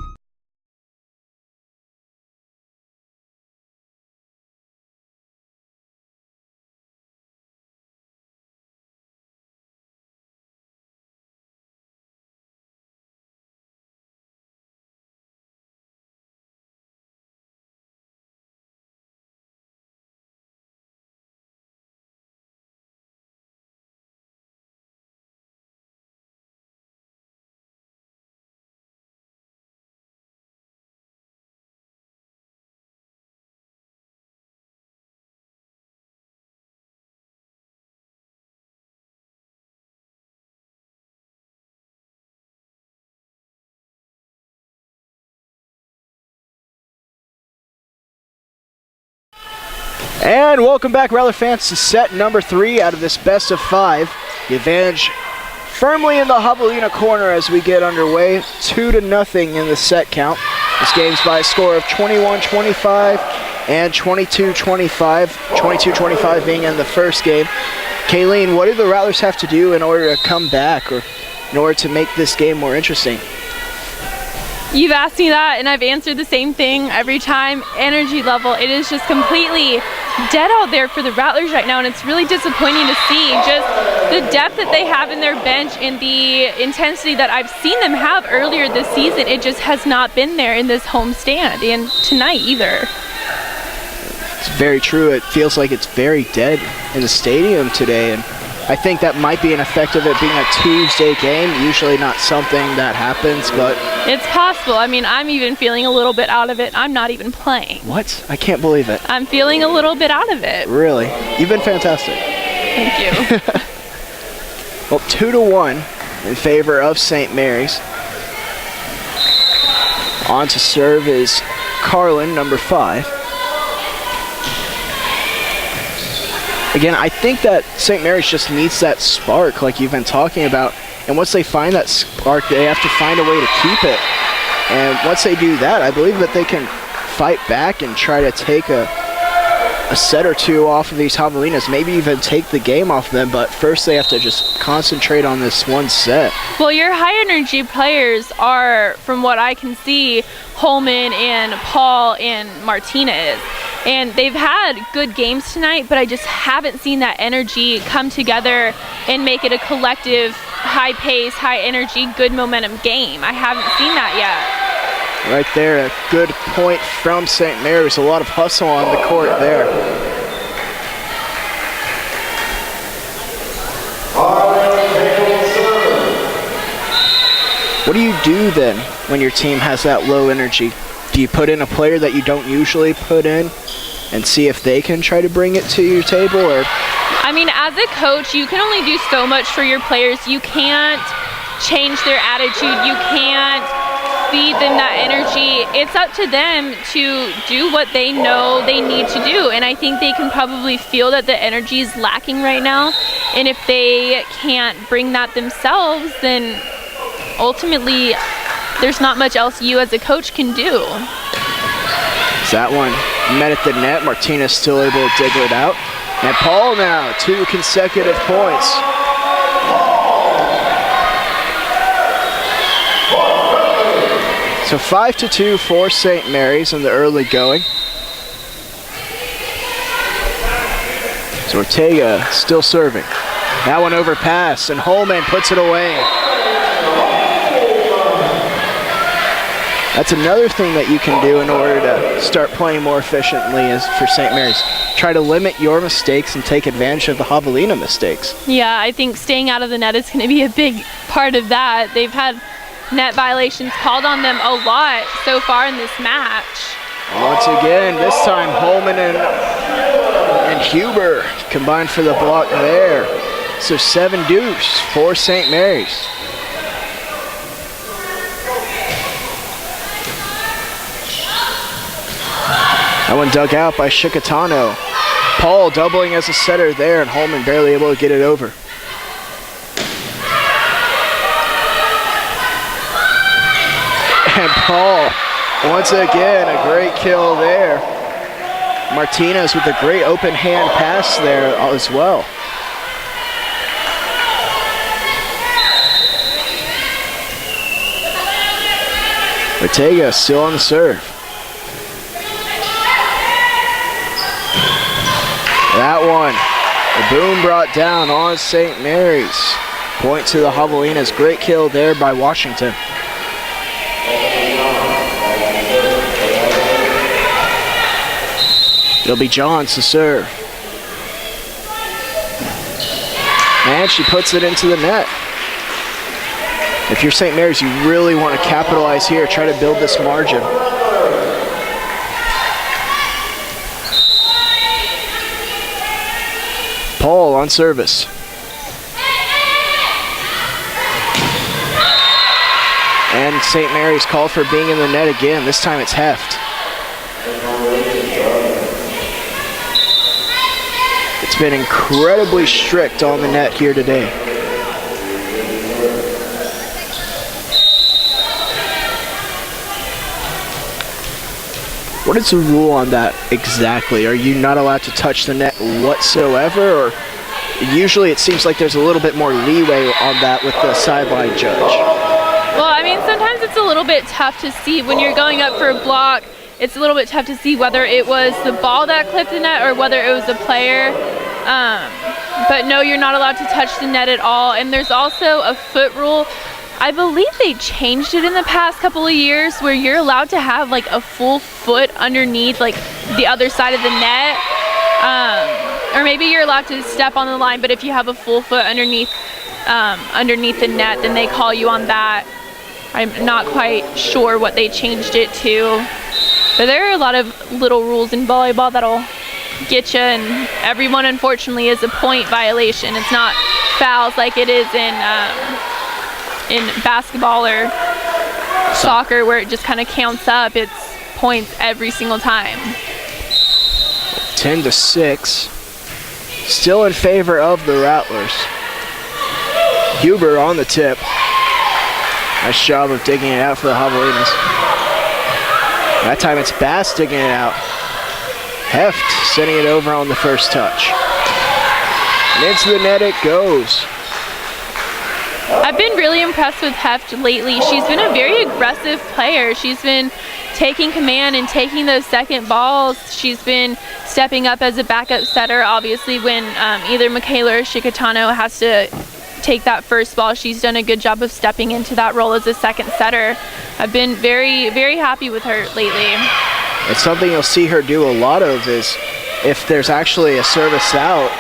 And welcome back, Rattler fans, to set number 3 out of this best of 5. The advantage firmly in the Javelina corner as we get underway. 2-0 in the set count. This game's by a score of 21-25 and 22-25. 22-25 being in the first game. Kayleen, what do the Rattlers have to do in order to come back, or in order to make this game more interesting? You've asked me that, and I've answered the same thing every time. Energy level, it is just completely dead out there for the Rattlers right now, and it's really disappointing to see just the depth that they have in their bench and the intensity that I've seen them have earlier this season. It just has not been there in this home stand, and tonight either. It's very true. It feels like it's very dead in the stadium today, and I think that might be an effect of it being a Tuesday game. Usually not something that happens, but it's possible. I mean, I'm even feeling a little bit out of it. I'm not even playing. What? I can't believe it. I'm feeling a little bit out of it. Really? You've been fantastic. Thank you. Well, 2-1 in favor of St. Mary's. On to serve is Carlin, number 5. Again, I think that St. Mary's just needs that spark like you've been talking about. And once they find that spark, they have to find a way to keep it. And once they do that, I believe that they can fight back and try to take a a set or two off of these javelinas, maybe even take the game off them, but first they have to just concentrate on this one set. Well, your high energy players are, from what I can see, Holman and Paul and Martinez. And they've had good games tonight, but I just haven't seen that energy come together and make it a collective, high pace, high energy, good momentum game. I haven't seen that yet. Right there, a good point from St. Mary's. A lot of hustle on the court there. What do you do then when your team has that low energy? Do you put in a player that you don't usually put in and see if they can try to bring it to your table? Or I mean, as a coach, you can only do so much for your players. You can't change their attitude. You can't feed them that energy. It's up to them to do what they know they need to do. And I think they can probably feel that the energy is lacking right now. And if they can't bring that themselves, then ultimately there's not much else you as a coach can do. That one met at the net. Martinez still able to dig it out. And Paul now, 2 consecutive points. So 5-2 for St. Mary's in the early going. So Ortega still serving. That one over pass, and Holman puts it away. That's another thing that you can do in order to start playing more efficiently is for St. Mary's. Try to limit your mistakes and take advantage of the javelina mistakes. Yeah, I think staying out of the net is going to be a big part of that. They've had net violations called on them a lot so far in this match. Once again, this time Holman and Huber combined for the block there. So 7 deuce for St. Mary's. That one dug out by Shikatano. Paul doubling as a setter there, and Holman barely able to get it over. And Paul, once again, a great kill there. Martinez with a great open hand pass there as well. Ortega still on the serve. That one, the boom brought down on St. Mary's. Point to the javelinas. Great kill there by Washington. It'll be Johns to serve. And she puts it into the net. If you're St. Mary's, you really want to capitalize here, try to build this margin. Paul on service. And St. Mary's called for being in the net again. This time it's Heft. It's been incredibly strict on the net here today. What is the rule on that exactly? Are you not allowed to touch the net whatsoever? Or usually it seems like there's a little bit more leeway on that with the sideline judge. Well, I mean, sometimes it's a little bit tough to see when you're going up for a block. It's a little bit tough to see whether it was the ball that clipped the net or whether it was the player. But no, you're not allowed to touch the net at all. And there's also a foot rule. I believe they changed it in the past couple of years where you're allowed to have like a full foot underneath like the other side of the net. Or maybe you're allowed to step on the line, but if you have a full foot underneath the net, then they call you on that. I'm not quite sure what they changed it to. But there are a lot of little rules in volleyball that'll get you, and everyone unfortunately is a point violation. It's not fouls like it is in basketball or soccer where it just kind of counts up. It's points every single time. 10-6. Still in favor of the Rattlers. Huber on the tip. Nice job of digging it out for the Javelinas. That time it's Bass digging it out. Heft sending it over on the first touch. And into the net it goes. I've been really impressed with Heft lately. She's been a very aggressive player. She's been taking command and taking those second balls. She's been stepping up as a backup setter. Obviously, when either Michaela or Shikatano has to take that first ball, she's done a good job of stepping into that role as a second setter. I've been very, very happy with her lately. It's something you'll see her do a lot of is if there's actually a service out,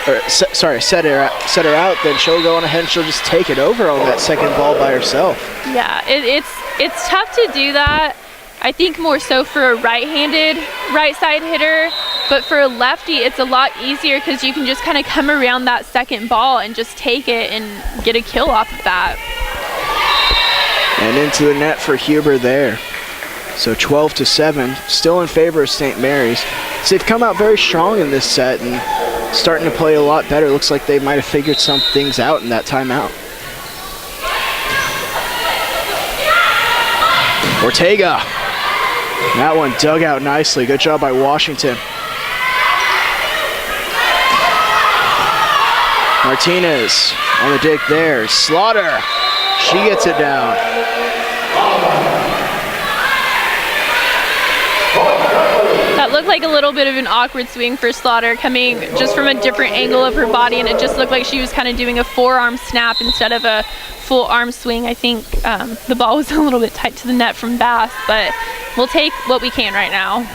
or setter out, then she'll go on ahead and she'll just take it over on that second ball by herself. Yeah, it's tough to do that. I think more so for a right-handed right side hitter, but for a lefty it's a lot easier because you can just kind of come around that second ball and just take it and get a kill off of that. And into the net for Huber there. So 12-7, still in favor of St. Mary's. So they've come out very strong in this set and starting to play a lot better. Looks like they might have figured some things out in that timeout. Ortega. That one dug out nicely. Good job by Washington. Martinez on the dig there. Slaughter. She gets it down. That looked like a little bit of an awkward swing for Slaughter, coming just from a different angle of her body, and it just looked like she was kind of doing a forearm snap instead of a full arm swing. I think the ball was a little bit tight to the net from Bass, but we'll take what we can right now.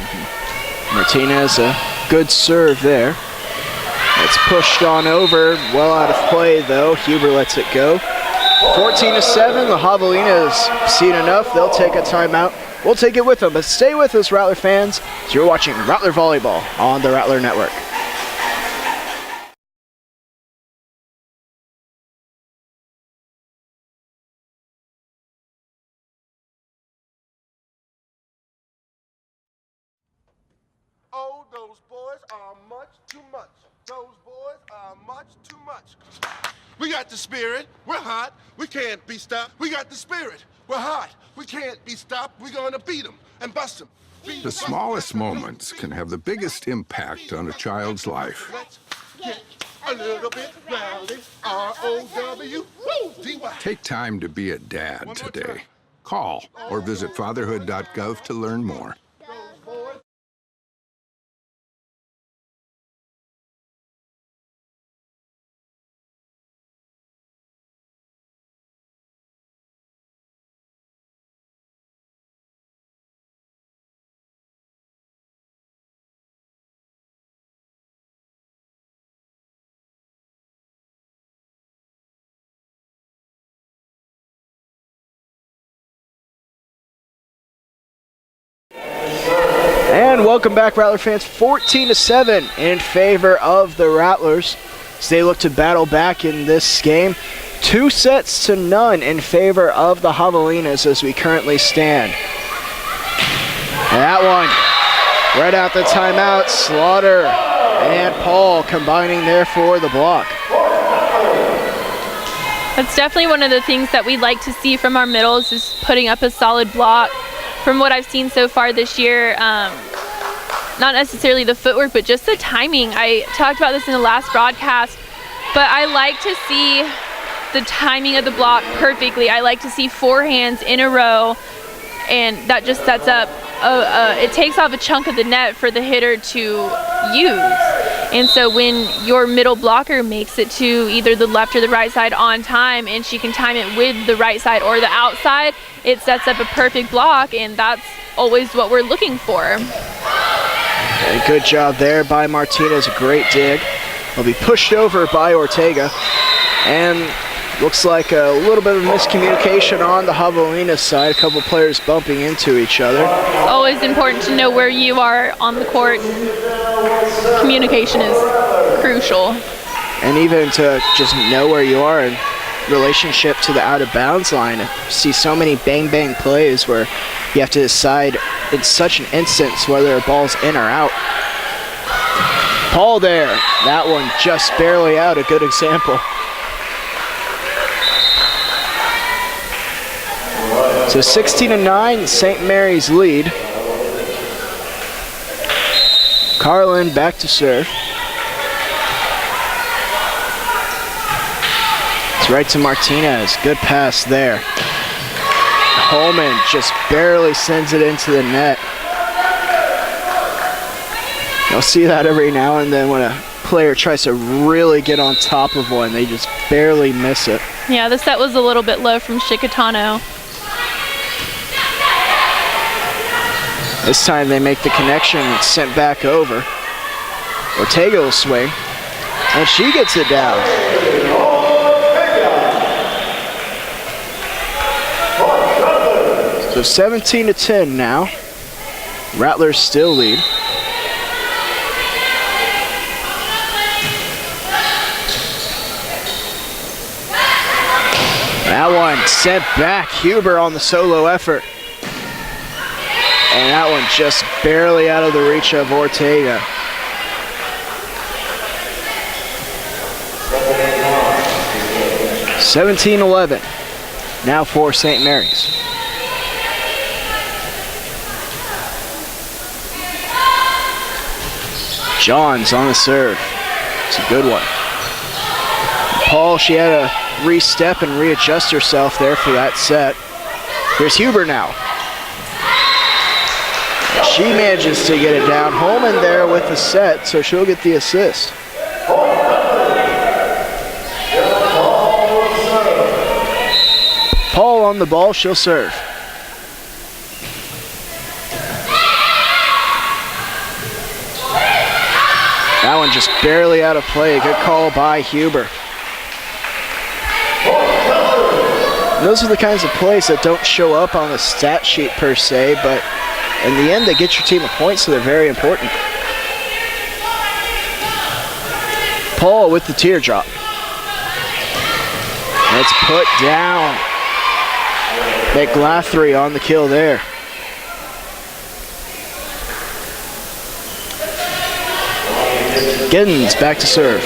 Martinez, a good serve there. It's pushed on over, well out of play though. Huber lets it go. 14-7, the Javelinas seen enough. They'll take a timeout. We'll take it with them, but stay with us, Rattler fans, as you're watching Rattler Volleyball on the Rattler Network. Oh, those boys are much too much. Those boys are much too much. We got the spirit. We're hot. We can't be stopped. We got the spirit. We're hot. We can't be stopped. We're going to beat them and bust them. The smallest moments can have the biggest impact on a child's life. Let's get a little bit rowdy. R-O-W-D-Y. Take time to be a dad today. Call or visit fatherhood.gov to learn more. And welcome back, Rattler fans. 14-7 in favor of the Rattlers as they look to battle back in this game. 2-0 in favor of the Javelinas as we currently stand. And that one, right out the timeout, Slaughter and Paul combining there for the block. That's definitely one of the things that we'd like to see from our middles, is putting up a solid block. From what I've seen so far this year, not necessarily the footwork, but just the timing. I talked about this in the last broadcast, but I like to see the timing of the block perfectly. I like to see forehands in a row, and that just sets up, it takes off a chunk of the net for the hitter to use. And so when your middle blocker makes it to either the left or the right side on time, and she can time it with the right side or the outside, it sets up a perfect block, and that's always what we're looking for. Okay, good job there by Martinez, a great dig. Will be pushed over by Ortega, and looks like a little bit of miscommunication on the Javelinas side. A couple players bumping into each other. Always important to know where you are on the court, and communication is crucial. And even to just know where you are in relationship to the out of bounds line. I see so many bang bang plays where you have to decide in such an instance whether a ball's in or out. Paul there, that one just barely out, a good example. So 16-9, St. Mary's lead. Carlin back to serve. It's right to Martinez. Good pass there. Holman just barely sends it into the net. You'll see that every now and then when a player tries to really get on top of one, they just barely miss it. Yeah, the set was a little bit low from Chicatano. This time they make the connection and it's sent back over. Ortega will swing, and she gets it down. So 17-10 now. Rattlers still lead. That one sent back. Huber on the solo effort. And that one just barely out of the reach of Ortega. (17-11). Now for St. Mary's. Johns on the serve. It's a good one. Paul, she had to re-step and readjust herself there for that set. Here's Huber now. She manages to get it down. Holman there with the set, so she'll get the assist. Paul on the ball, she'll serve. That one just barely out of play. Good call by Huber. Those are the kinds of plays that don't show up on the stat sheet per se, but in the end, they get your team a point, so they're very important. Paul with the teardrop. It's put down. McGlathry on the kill there. Giddens back to serve.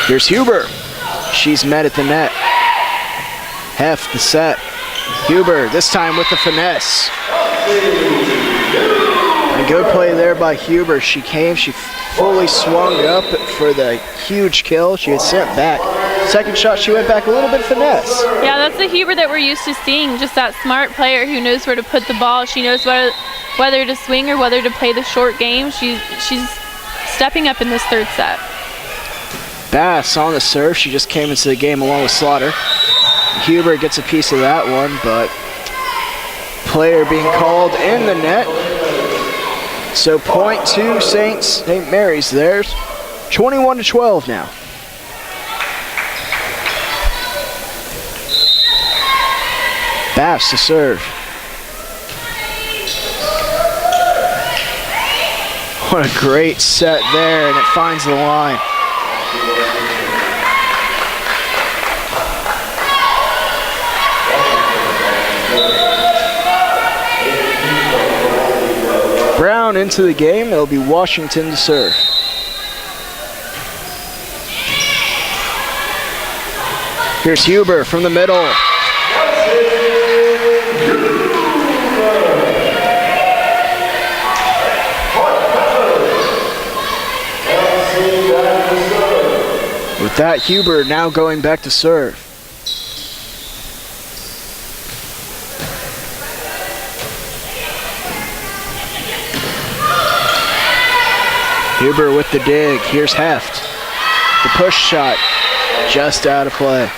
Here's Huber. She's met at the net. Heft the set. Huber, this time with the finesse. A good play there by Huber. She came, she fully swung up for the huge kill. She had sent back. Second shot, she went back a little bit finesse. Yeah, that's the Huber that we're used to seeing. Just that smart player who knows where to put the ball. She knows whether to swing or whether to play the short game. She's stepping up in this third set. Bass on the serve. She just came into the game along with Slaughter. Huber gets a piece of that one, but player being called in the net. So point to St. Mary's there. 21-12 now. Bass to serve. What a great set there, and it finds the line. Brown into the game. It'll be Washington to serve. Here's Huber from the middle. With that, Huber now going back to serve. Huber with the dig. Here's Heft. The push shot just out of play.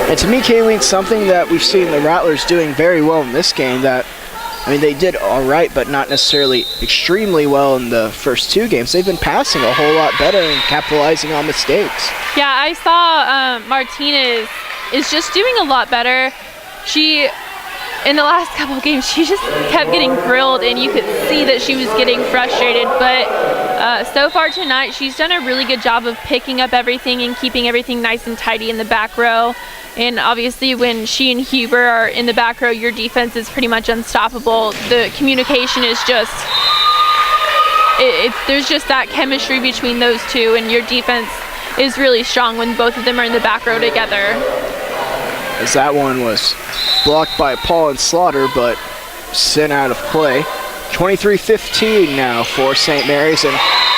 And to me, Kayleen, something that we've seen the Rattlers doing very well in this game that, I mean, they did all right, but not necessarily extremely well in the first two games. They've been passing a whole lot better and capitalizing on mistakes. Yeah, I saw Martinez is just doing a lot better. She, in the last couple of games, she just kept getting grilled, and you could see that she was getting frustrated. But so far tonight, she's done a really good job of picking up everything and keeping everything nice and tidy in the back row. And obviously, when she and Huber are in the back row, your defense is pretty much unstoppable. The communication is just there's just that chemistry between those two, and your defense is really strong when both of them are in the back row together. As that one was blocked by Paul and Slaughter, but sent out of play. 23-15 now for St. Mary's, and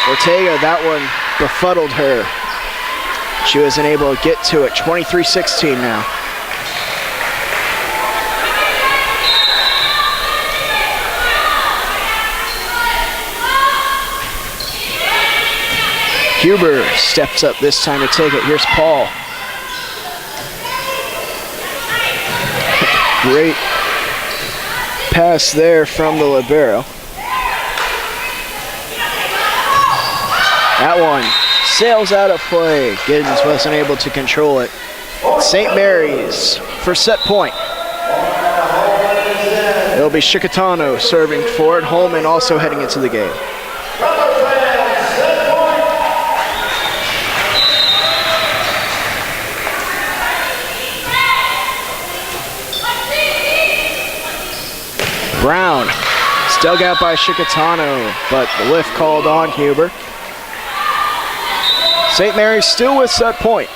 Ortega, that one befuddled her. She wasn't able to get to it. 23-16 now. Huber steps up this time to take it. Here's Paul. Great pass there from the libero. That one sails out of play. Giddens wasn't able to control it. St. Mary's for set point. It'll be Chicatano serving for it. Holman also heading into the game. Brown, it's dug out by Chicatano, but the lift called on Huber. St. Mary's still with set point.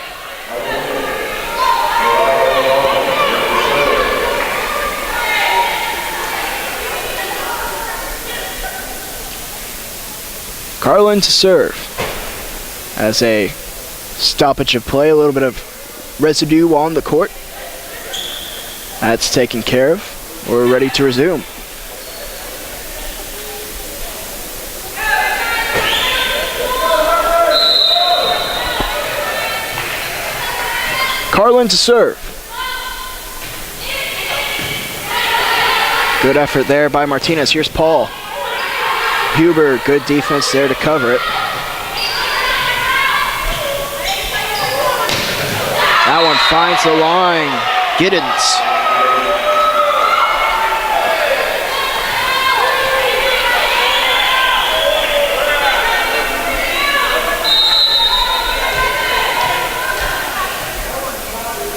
Carlin to serve. As a stoppage of play, a little bit of residue on the court. That's taken care of. We're ready to resume. Carlin to serve. Good effort there by Martinez. Here's Paul. Huber, good defense there to cover it. That one finds the line. Giddens.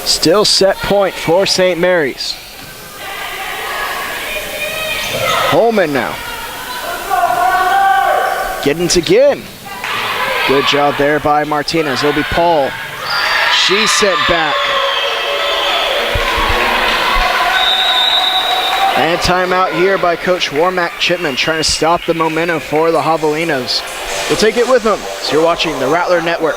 Still set point for St. Mary's. Holman now. Giddens again. Good job there by Martinez. It'll be Paul. She's sent back. And timeout here by Coach Warmack Chipman, trying to stop the momentum for the Javelinas. We'll take it with them. So you're watching the Rattler Network.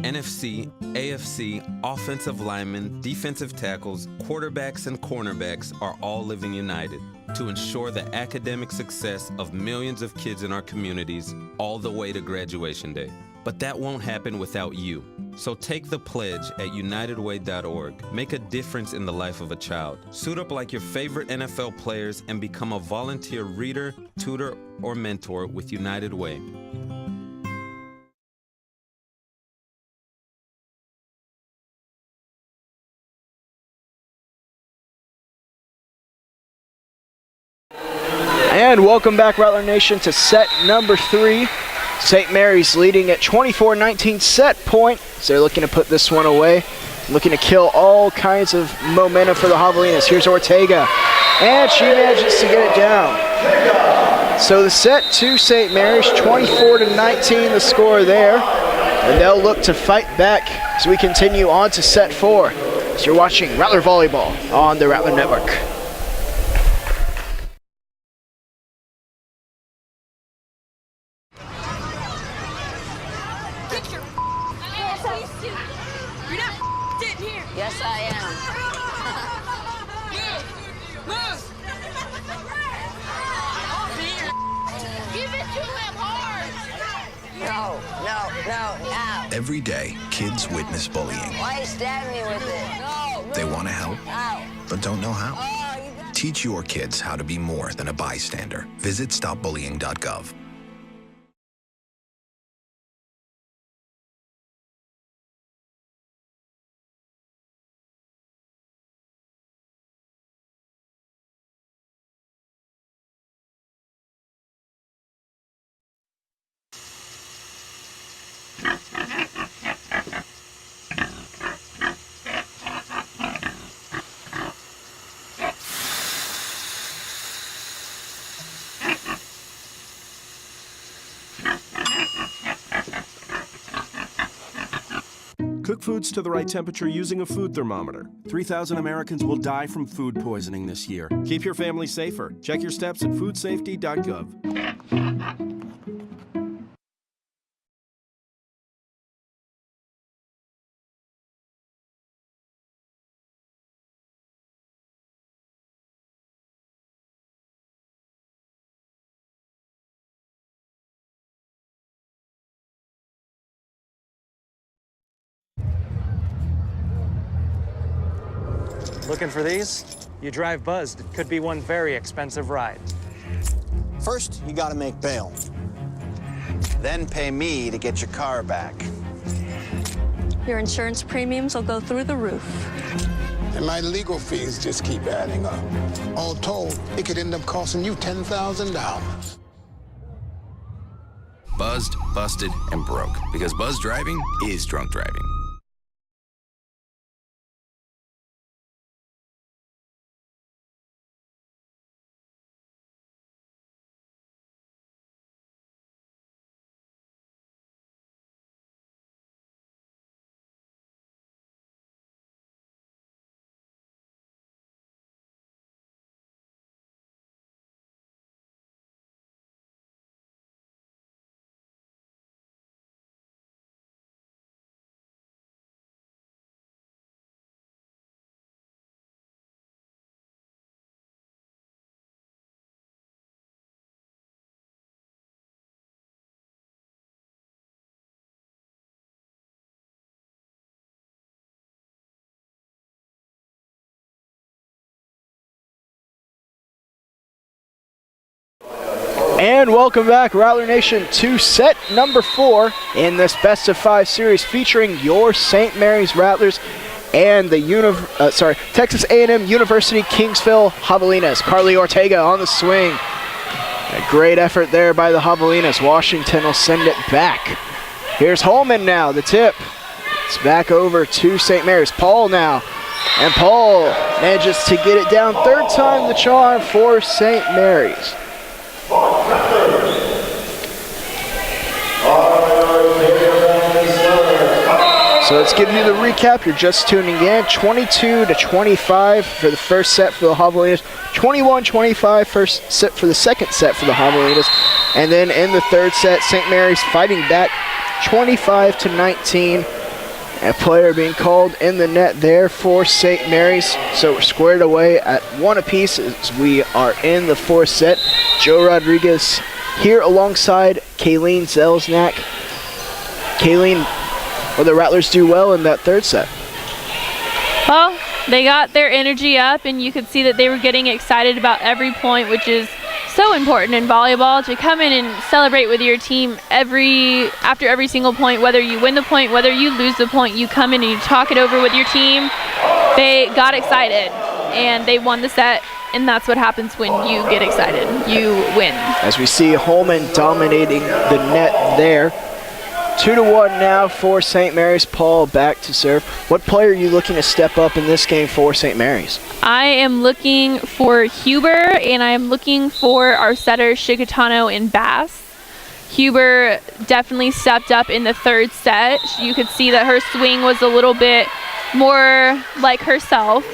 NFC, AFC, offensive linemen, defensive tackles, quarterbacks, and cornerbacks are all living united to ensure the academic success of millions of kids in our communities all the way to graduation day. But that won't happen without you. So take the pledge at unitedway.org. Make a difference in the life of a child. Suit up like your favorite NFL players and become a volunteer reader, tutor, or mentor with United Way. And welcome back, Rattler Nation, to set number 3. St. Mary's leading at 24-19 set point. So they're looking to put this one away. Looking to kill all kinds of momentum for the Javelinas. Here's Ortega. And she manages to get it down. So the set to St. Mary's, 24-19 the score there. And they'll look to fight back as we continue on to set 4. So you're watching Rattler Volleyball on the Rattler Network. Yes, I am. Give it to him hard. No. Every day, kids witness bullying. Why are you stabbing me with it? No. They want to help, Ow. but don't know how. Oh, Teach your kids how to be more than a bystander. Visit stopbullying.gov. Cook foods to the right temperature using a food thermometer. 3,000 Americans will die from food poisoning this year. Keep your family safer. Check your steps at foodsafety.gov. Looking for these? You drive buzzed. It could be one very expensive ride. First, you gotta make bail. Then pay me to get your car back. Your insurance premiums will go through the roof. And my legal fees just keep adding up. All told, it could end up costing you $10,000. Buzzed, busted, and broke. Because buzz driving is drunk driving. And welcome back, Rattler Nation, to set number 4 in this best of 5 series featuring your St. Mary's Rattlers and the Texas A&M University Kingsville Javelinas. Carly Ortega on the swing. A great effort there by the Javelinas. Washington will send it back. Here's Holman now, the tip. It's back over to St. Mary's. Paul now. And Paul manages to get it down. Third time the charm for St. Mary's. So let's give you the recap. You're just tuning in. 22-25 for the first set for the Javelinas. 21-25 first set for the second set for the Javelinas. And then in the third set, St. Mary's fighting back 25-19. A player being called in the net there for St. Mary's. So we're squared away at 1 apiece as we are in the fourth set. Joe Rodriguez here alongside Kayleen Zelznak. Kayleen, will the Rattlers do well in that third set? Well, they got their energy up, and you could see that they were getting excited about every point, which is so important in volleyball, to come in and celebrate with your team after every single point. Whether you win the point, whether you lose the point, you come in and you talk it over with your team. They got excited and they won the set, and that's what happens when you get excited. You win. As we see Holman dominating the net there. 2-1 now for St. Mary's. Paul back to serve. What player are you looking to step up in this game for St. Mary's? I am looking for Huber, and I am looking for our setter Shikatano and Bass. Huber definitely stepped up in the third set. You could see that her swing was a little bit more like herself,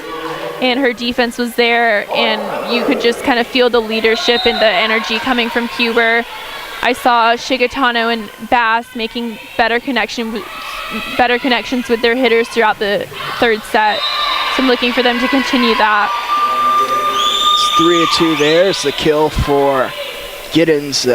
and her defense was there, and you could just kind of feel the leadership and the energy coming from Huber. I saw Shikatano and Bass making better connections with their hitters throughout the third set. So I'm looking for them to continue that. It's 3-2 there. It's the kill for Giddens.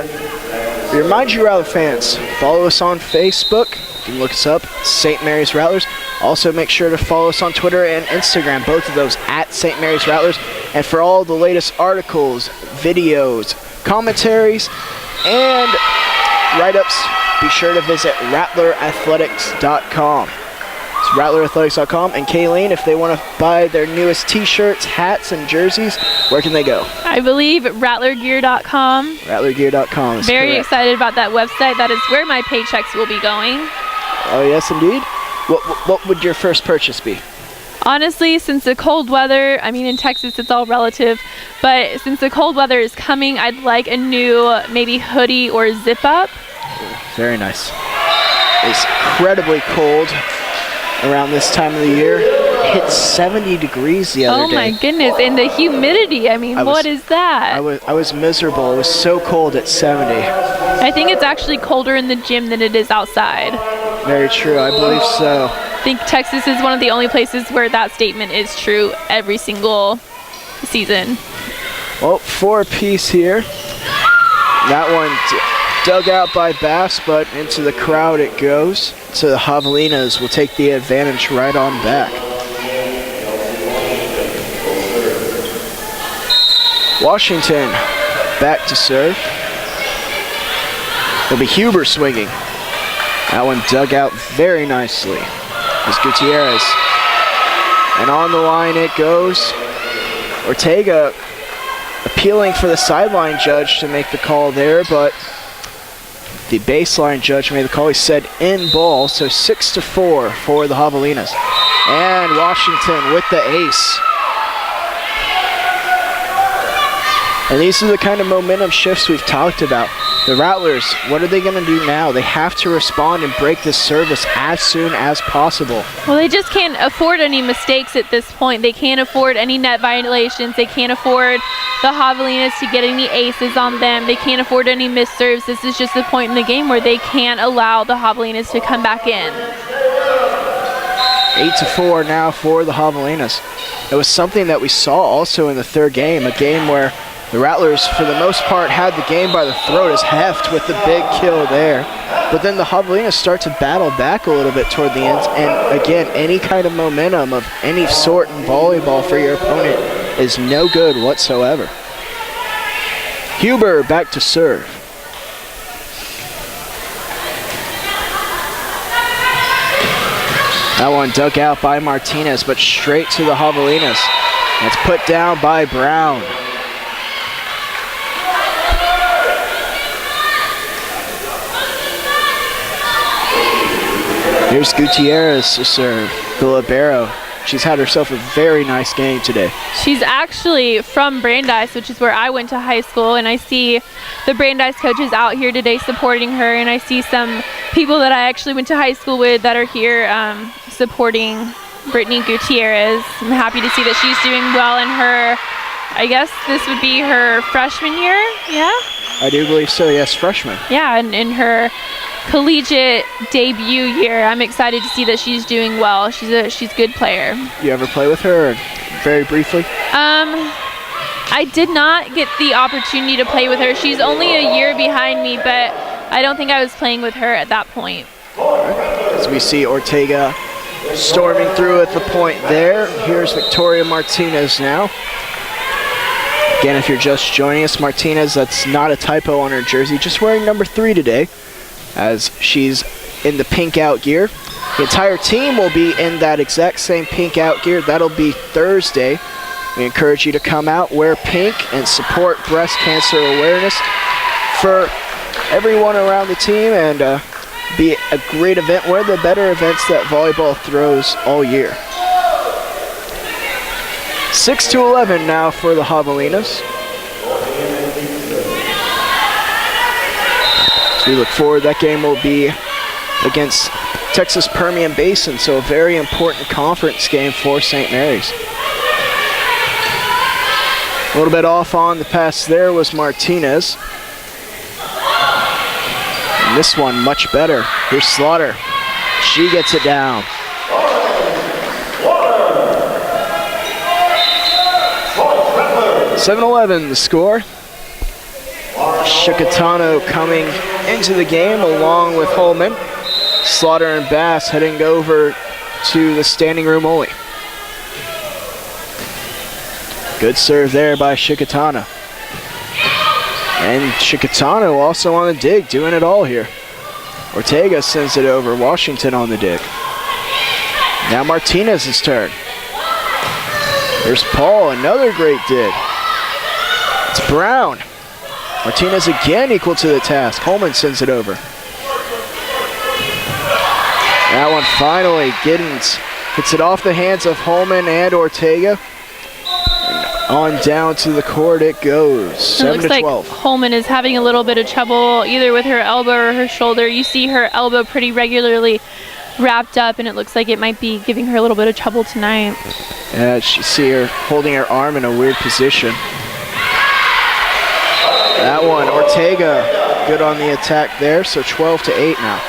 Remind you, Rattler fans, follow us on Facebook. You can look us up, St. Mary's Rattlers. Also, make sure to follow us on Twitter and Instagram, both of those at St. Mary's Rattlers. And for all the latest articles, videos, commentaries, and write-ups, be sure to visit rattlerathletics.com. It's rattlerathletics.com. And Kayleen, if they want to buy their newest t-shirts, hats, and jerseys, where can they go? I believe rattlergear.com. Rattlergear.com. Very excited about that website. That is where my paychecks will be going. Oh, yes, indeed. What would your first purchase be? Honestly, since the cold weather, I mean, in Texas it's all relative, but since the cold weather is coming, I'd like a new maybe hoodie or zip up. Very nice. It's incredibly cold around this time of the year. Hit 70 degrees the other day. Oh my goodness, and the humidity, I mean, what is that? I was miserable. It was so cold at 70. I think it's actually colder in the gym than it is outside. Very true, I believe so. I think Texas is one of the only places where that statement is true every single season. Well, 4 apiece here. That one dug out by Bass, but into the crowd it goes. So the Javelinas will take the advantage right on back. Washington back to serve. It'll be Huber swinging. That one dug out very nicely. It's Gutierrez. And on the line it goes. Ortega appealing for the sideline judge to make the call there, but the baseline judge made the call. He said in ball, so 6-4 for the Javelinas. And Washington with the ace. And these are the kind of momentum shifts we've talked about. The Rattlers, what are they going to do now? They have to respond and break this service as soon as possible. Well, they just can't afford any mistakes at this point. They can't afford any net violations. They can't afford the Javelinas to get any aces on them. They can't afford any missed serves. This is just the point in the game where they can't allow the Javelinas to come back in. 8-4 now for the Javelinas. It was something that we saw also in the third game, a game where the Rattlers, for the most part, had the game by the throat as Heft with the big kill there. But then the Javelinas start to battle back a little bit toward the end. And again, any kind of momentum of any sort in volleyball for your opponent is no good whatsoever. Huber back to serve. That one dug out by Martinez, but straight to the Javelinas. It's put down by Brown. Here's Gutierrez to serve, the libero. She's had herself a very nice game today. She's actually from Brandeis, which is where I went to high school, and I see the Brandeis coaches out here today supporting her, and I see some people that I actually went to high school with that are here supporting Brittany Gutierrez. I'm happy to see that she's doing well in her, I guess this would be her freshman year, yeah? I do believe so, yes, freshman. Yeah, and in her collegiate debut year, I'm excited to see that she's doing well. She's a good player. You ever play with her, very briefly? I did not get the opportunity to play with her. She's only a year behind me, but I don't think I was playing with her at that point. As we see Ortega storming through at the point there. Here's Victoria Martinez now. Again, if you're just joining us, Martinez, that's not a typo on her jersey, just wearing number 3 today, as she's in the pink out gear. The entire team will be in that exact same pink out gear. That'll be Thursday. We encourage you to come out, wear pink, and support breast cancer awareness for everyone around the team, and be a great event, one of the better events that volleyball throws all year. 6-11 now for the Javelinas. So we look forward, that game will be against Texas Permian Basin, so a very important conference game for St. Mary's. A little bit off on the pass there was Martinez. And this one much better. Here's Slaughter. She gets it down. 7-11 the score. Chicatano coming into the game along with Holman. Slaughter and Bass heading over to the standing room only. Good serve there by Chicatano. And Chicatano also on the dig, doing it all here. Ortega sends it over. Washington on the dig. Now Martinez's turn. There's Paul, another great dig. It's Brown. Martinez again equal to the task. Holman sends it over. That one finally Giddens hits it off the hands of Holman and Ortega. And on down to the court it goes. 7-12. It looks like Holman is having a little bit of trouble either with her elbow or her shoulder. You see her elbow pretty regularly wrapped up, and it looks like it might be giving her a little bit of trouble tonight. Yeah, you see her holding her arm in a weird position. That one, Ortega, good on the attack there, so 12-8 now.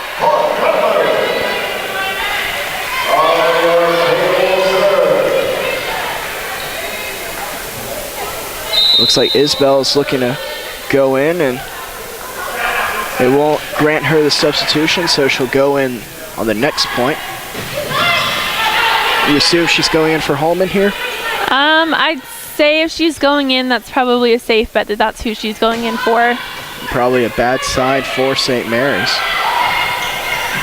Looks like Isbell's looking to go in, and it won't grant her the substitution, so she'll go in on the next point. You assume she's going in for Holman here? I'd say if she's going in, that's probably a safe bet that that's who she's going in for. Probably a bad side for St. Mary's.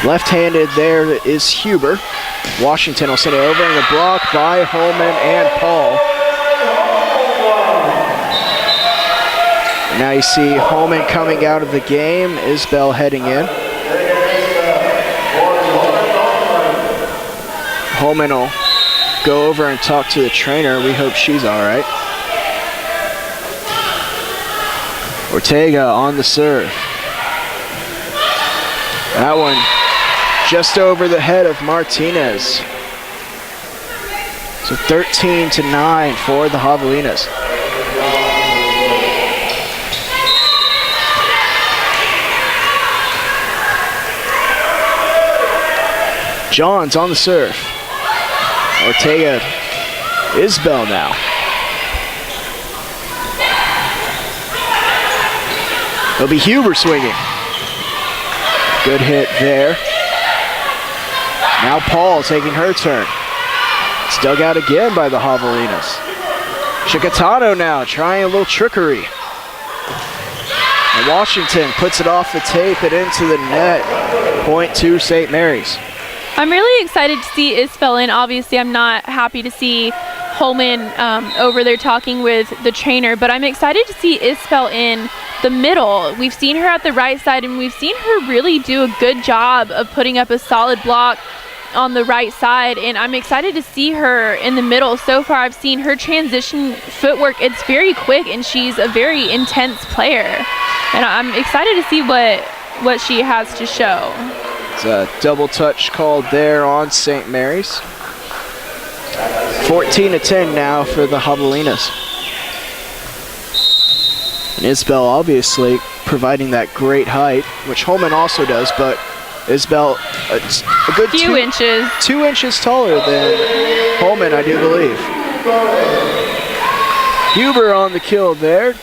Left-handed there is Huber. Washington will send it over, and the block by Holman and Paul. Now you see Holman coming out of the game, Isbell heading in. Holman will go over and talk to the trainer. We hope she's all right. Ortega on the serve. That one just over the head of Martinez. So 13-9 for the Javelinas. Johns on the serve. Ortega, Isbell now. It'll be Huber swinging. Good hit there. Now Paul taking her turn. It's dug out again by the Javelinas. Chicatano now trying a little trickery. And Washington puts it off the tape and into the net. Point to St. Mary's. I'm really excited to see Isbell in. Obviously, I'm not happy to see Holman over there talking with the trainer, but I'm excited to see Isbell in the middle. We've seen her at the right side, and we've seen her really do a good job of putting up a solid block on the right side, and I'm excited to see her in the middle. So far, I've seen her transition footwork. It's very quick, and she's a very intense player, and I'm excited to see what she has to show. It's a double touch called there on St. Mary's. 14-10 now for the Javelinas. And Isbell obviously providing that great height, which Holman also does, but Isbell a good few inches. 2 inches taller than Holman, I do believe. Huber on the kill there.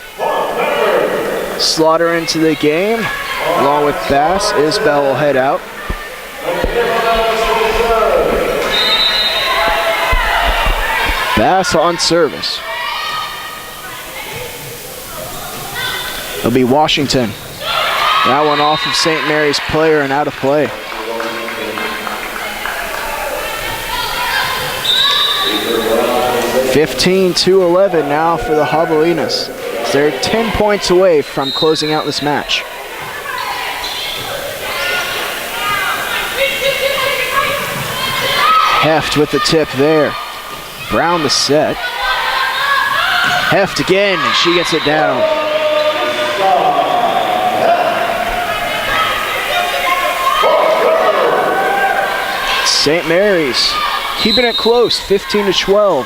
Slaughter into the game, along with Bass. Isbell will head out. Bass on service. It'll be Washington. That one off of St. Mary's player and out of play. (15-11) now for the Javelinas. They're 10 points away from closing out this match. Heft with the tip there. Brown the set. Heft again, and she gets it down. St. Mary's keeping it close, 15-12.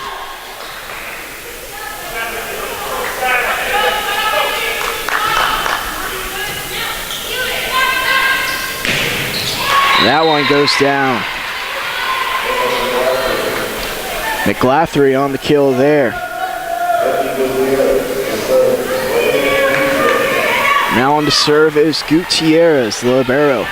That one goes down. McGlathery on the kill there. Now on to serve is Gutierrez, the libero.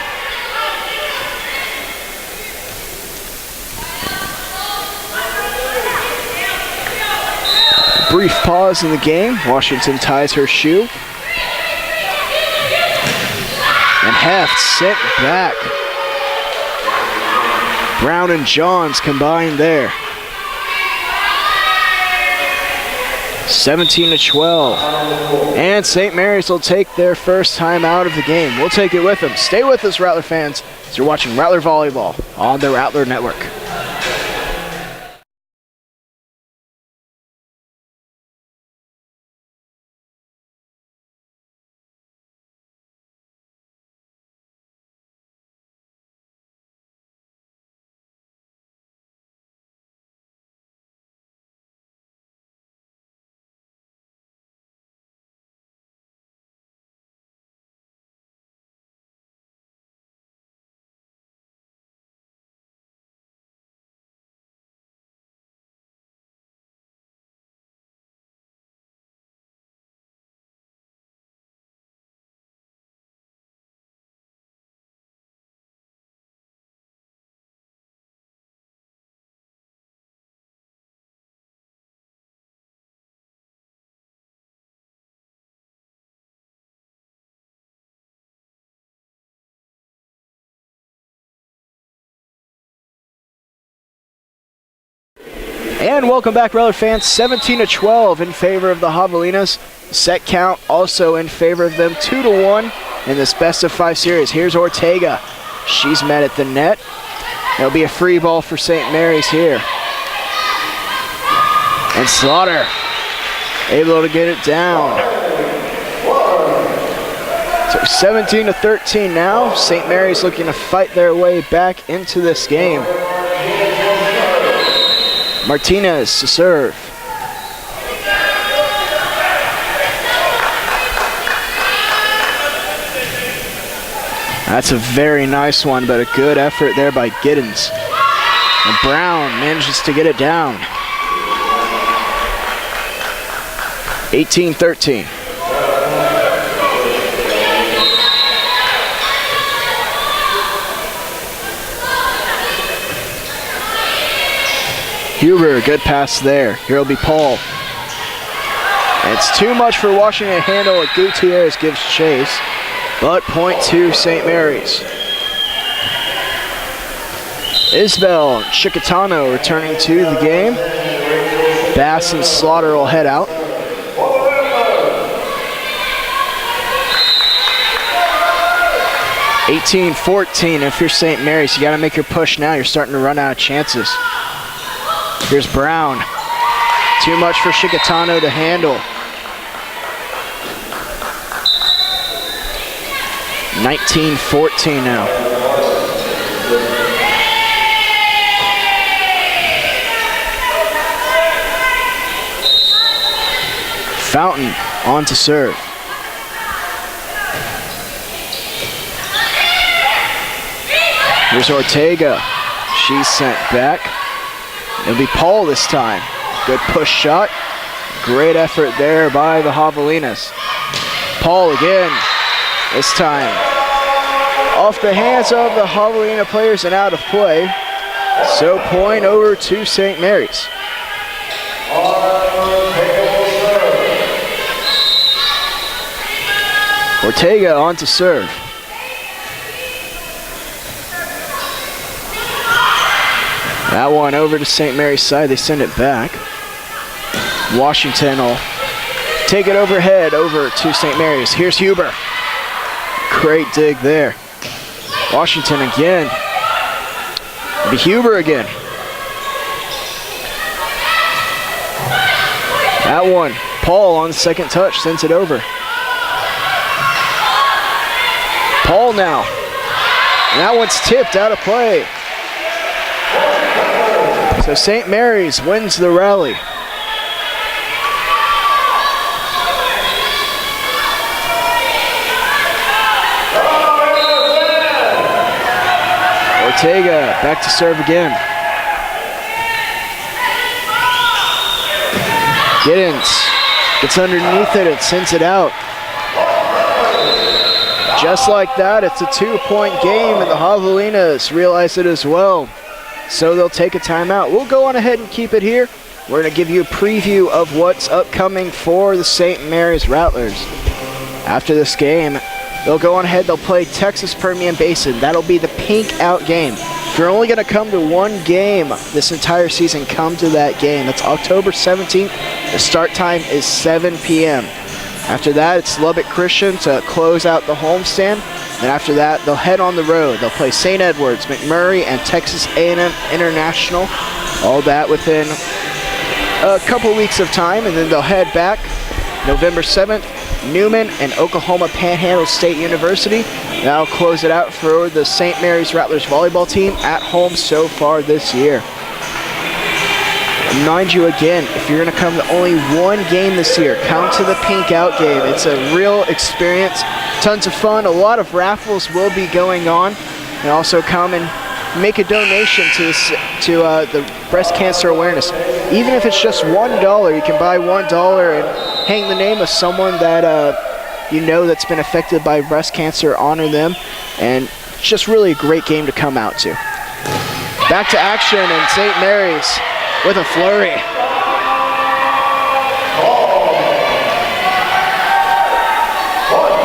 Brief pause in the game. Washington ties her shoe. And Heft sent back. Brown and Johns combined there. 17-12. And St. Mary's will take their first time out of the game. We'll take it with them. Stay with us, Rattler fans, as you're watching Rattler Volleyball on the Rattler Network. And welcome back, Rattler fans. 17-12 in favor of the Javelinas. Set count also in favor of them, 2-1 in this best-of-5 series. Here's Ortega. She's met at the net. It'll be a free ball for St. Mary's here. And Slaughter able to get it down. So 17-13 now. St. Mary's looking to fight their way back into this game. Martinez to serve. That's a very nice one, but a good effort there by Giddens. And Brown manages to get it down. 18-13. Huber, good pass there. Here will be Paul. And it's too much for Washington to handle. Gutierrez gives chase, but point to St. Mary's. Isbell and Chicatano returning to the game. Bass and Slaughter will head out. (18-14) if you're St. Mary's, you got to make your push now. You're starting to run out of chances. Here's Brown. Too much for Chicatano to handle. 19-14 now. Fountain on to serve. Here's Ortega. She's sent back. It'll be Paul this time. Good push shot. Great effort there by the Javelinas. Paul again. This time off the hands of the Javelina players and out of play. So point over to St. Mary's. Ortega on to serve. That one over to St. Mary's side. They send it back. Washington will take it overhead over to St. Mary's. Here's Huber. Great dig there. Washington again. It'll be Huber again. That one. Paul on the second touch sends it over. Paul now. And that one's tipped out of play. So St. Mary's wins the rally. Ortega back to serve again. Giddens gets underneath it and sends it out. Just like that, it's a 2-point game, and the Javelinas realize it as well. So they'll take a timeout. We'll go on ahead and keep it here. We're going to give you a preview of what's upcoming for the St. Mary's Rattlers. After this game, they'll go on ahead, they'll play Texas Permian Basin. That'll be the pink out game. If you're only going to come to one game this entire season, come to that game. It's October 17th. The start time is 7 p.m. After that, it's Lubbock Christian to close out the homestand. And after that, they'll head on the road. They'll play St. Edwards, McMurray, and Texas A&M International. All that within a couple weeks of time. And then they'll head back November 7th, Newman and Oklahoma Panhandle State University. That'll close it out for the St. Mary's Rattlers volleyball team at home so far this year. Remind you again, if you're going to come to only one game this year, come to the pink out game. It's a real experience, tons of fun. A lot of raffles will be going on, and also come and make a donation to the breast cancer awareness. Even if it's just $1, you can buy $1 and hang the name of someone that you know that's been affected by breast cancer. Honor them, and it's just really a great game to come out to. Back to action, and St. Mary's with a flurry.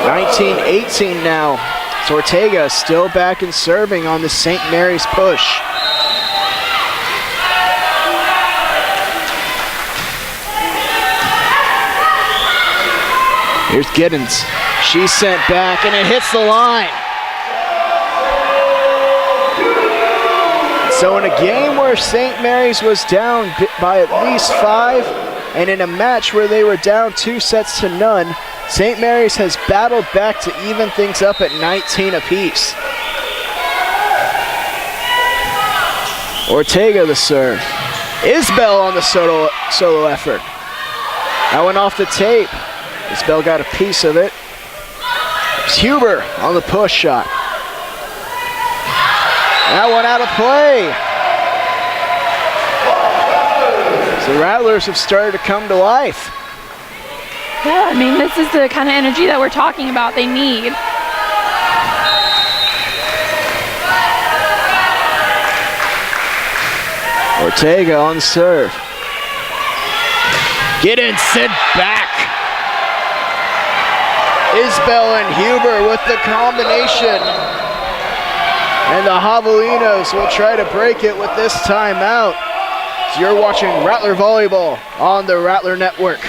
(19-18) now. So Ortega still back and serving on the St. Mary's push. Here's Giddens. She's sent back, and it hits the line. So in a game where St. Mary's was down by at least 5, and in a match where they were down 2 sets to none, St. Mary's has battled back to even things up at 19 apiece. Ortega the serve. Isbell on the solo effort. That went off the tape. Isbell got a piece of it. It's Huber on the push shot. That one out of play. So the Rattlers have started to come to life. Yeah, I mean, this is the kind of energy that we're talking about they need. Ortega on the serve. Get in, sit back. Isbell and Huber with the combination. And the Javelinos will try to break it with this timeout. So you're watching Rattler Volleyball on the Rattler Network.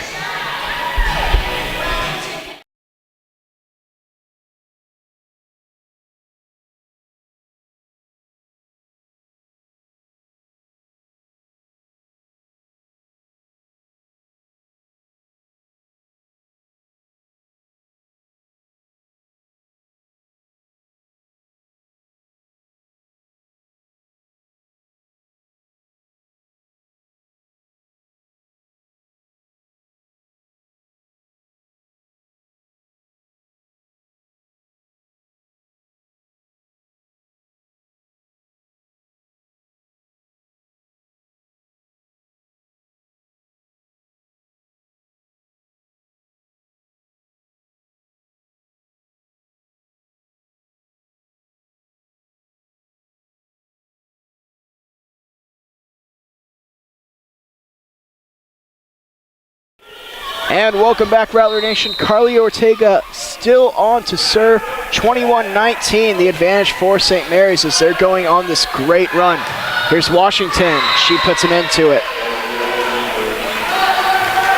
And welcome back, Rattler Nation. Carly Ortega still on to serve. 21-19, the advantage for St. Mary's as they're going on this great run. Here's Washington. She puts an end to it.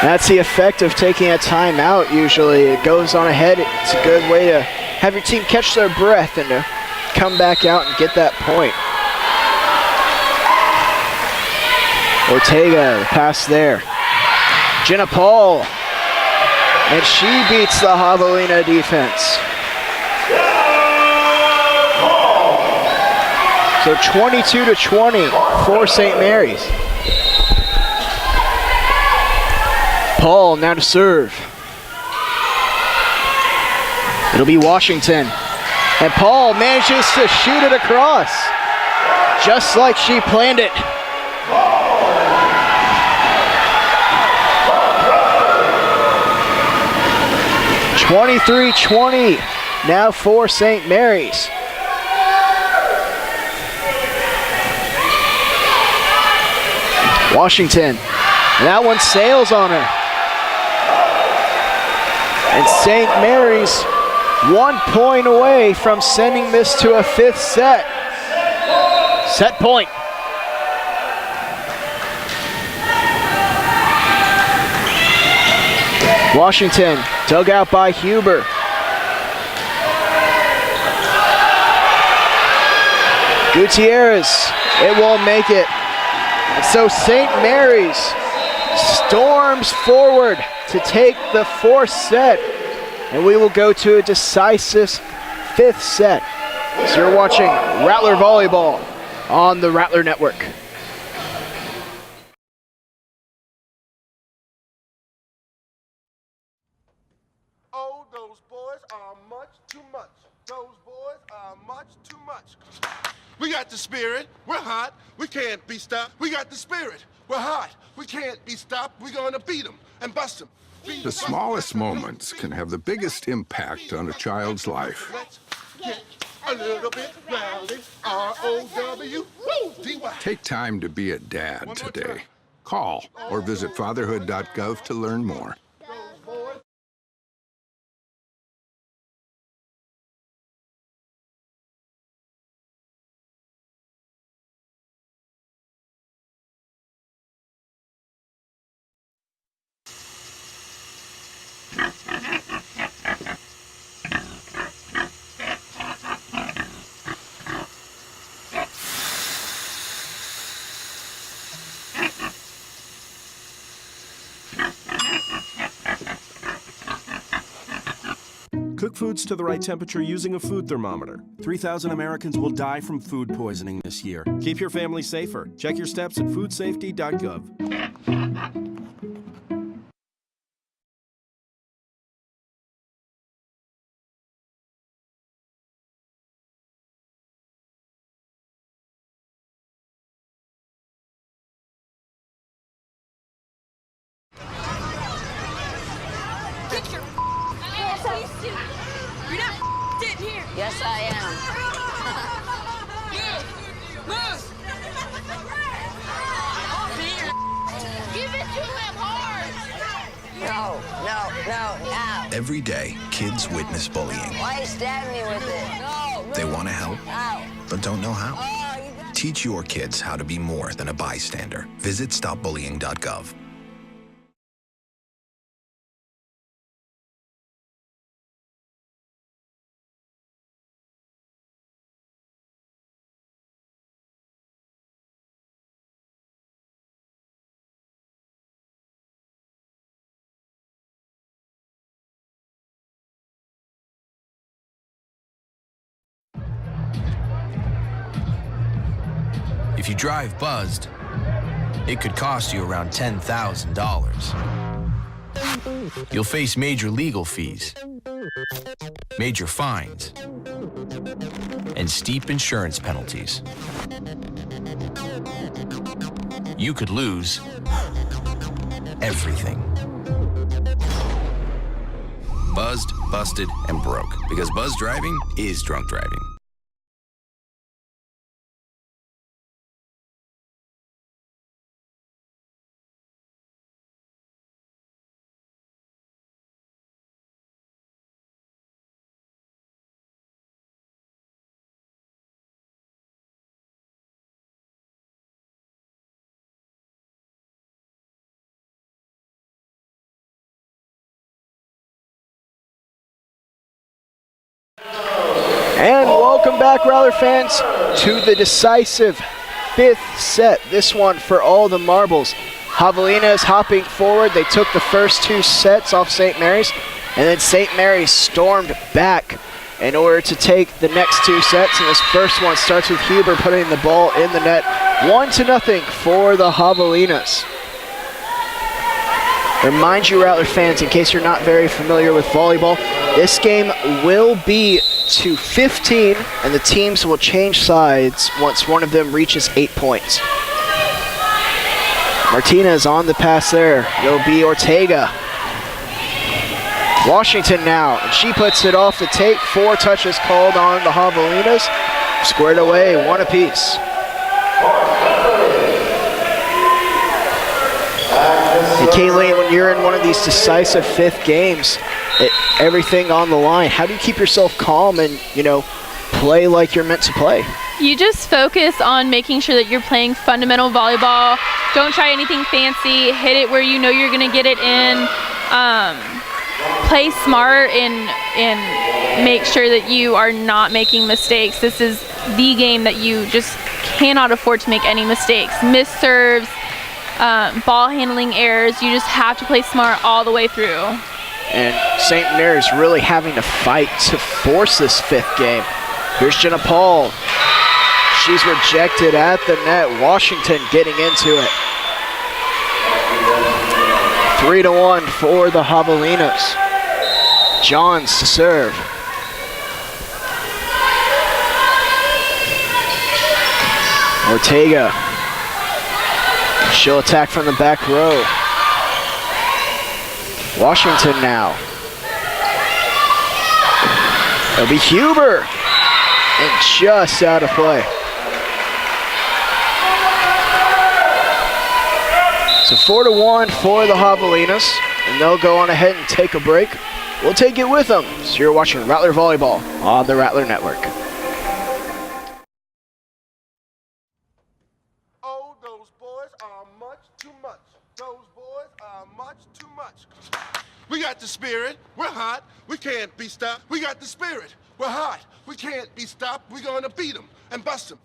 That's the effect of taking a timeout usually. It goes on ahead. It's a good way to have your team catch their breath and to come back out and get that point. Ortega, the pass there. Jenna Paul. And she beats the Javelina defense. So 22-20 for St. Mary's. Paul now to serve. It'll be Washington. And Paul manages to shoot it across. Just like she planned it. 23-20 now for St. Mary's. Washington, and that one sails on her. And St. Mary's 1 point away from sending this to a 5th set. Set point. Washington, dug out by Huber. Gutierrez, it won't make it. And so St. Mary's storms forward to take the 4th set. And we will go to a decisive 5th set. So you're watching Rattler Volleyball on the Rattler Network. Oh, those boys are much too much. Those boys are much too much. We got the spirit. We're hot. We can't be stopped. We got the spirit. We're hot. We can't be stopped. We're going to beat them and bust them. The smallest moments can have the biggest impact on a child's life. Let's get a little bit rowdy. R-O-W-D-Y. Take time to be a dad today. Call or visit fatherhood.gov to learn more. Cook foods to the right temperature using a food thermometer. 3,000 Americans will die from food poisoning this year. Keep your family safer. Check your steps at foodsafety.gov. Get your ass up. You're not sitting here. Yes, I am. Move. Give it to him hard. No. Ow. Every day, kids witness bullying. Why you stabbing me with it? No. They want to help, Ow. but don't know how. Oh, you got... Teach your kids how to be more than a bystander. Visit stopbullying.gov. If you drive buzzed, it could cost you around $10,000. You'll face major legal fees, major fines, and steep insurance penalties. You could lose everything. Buzzed, busted, and broke. Because buzz driving is drunk driving. And welcome back, Rattler fans, to the decisive fifth set. This one for all the marbles. Javelinas hopping forward. They took the first two sets off St. Mary's, and then St. Mary's stormed back in order to take the next two sets. And this first one starts with Huber putting the ball in the net. 1-0 for the Javelinas. Remind you, Rattler fans, in case you're not very familiar with volleyball, this game will be to 15, and the teams will change sides once one of them reaches 8 points. Martinez on the pass there. It'll be Ortega. Washington now, and she puts it off the take. 4 touches called on the Javelinas. Squared away, 1 apiece. And Kayleen, when you're in one of these decisive fifth games, everything on the line, how do you keep yourself calm and, play like you're meant to play? You just focus on making sure that you're playing fundamental volleyball. Don't try anything fancy. Hit it where you know you're going to get it in. Play smart and make sure that you are not making mistakes. This is the game that you just cannot afford to make any mistakes. Missed serves, ball handling errors. You just have to play smart all the way through. And St. Mary's really having to fight to force this fifth game. Here's Jenna Paul. She's rejected at the net. Washington getting into it. 3-1 for the Javelinas. Johns to serve. Ortega. She'll attack from the back row. Washington now. It'll be Huber. And just out of play. So 4-1 for the Javelinas, and they'll go on ahead and take a break. We'll take it with them. So you're watching Rattler Volleyball on the Rattler Network. Oh, those boys are much too much. Those boys are much too much. We got the spirit. We're hot. We can't be stopped. We got the spirit. We're hot. We can't be stopped. We're going to beat them and bust them.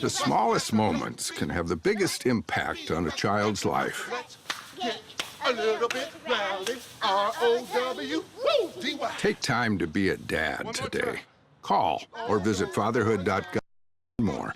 The smallest moments can have the biggest impact on a child's life. Let's get A little bit rowdy. R-O-W-D-Y. Take time to be a dad today. Call or visit fatherhood.gov for more.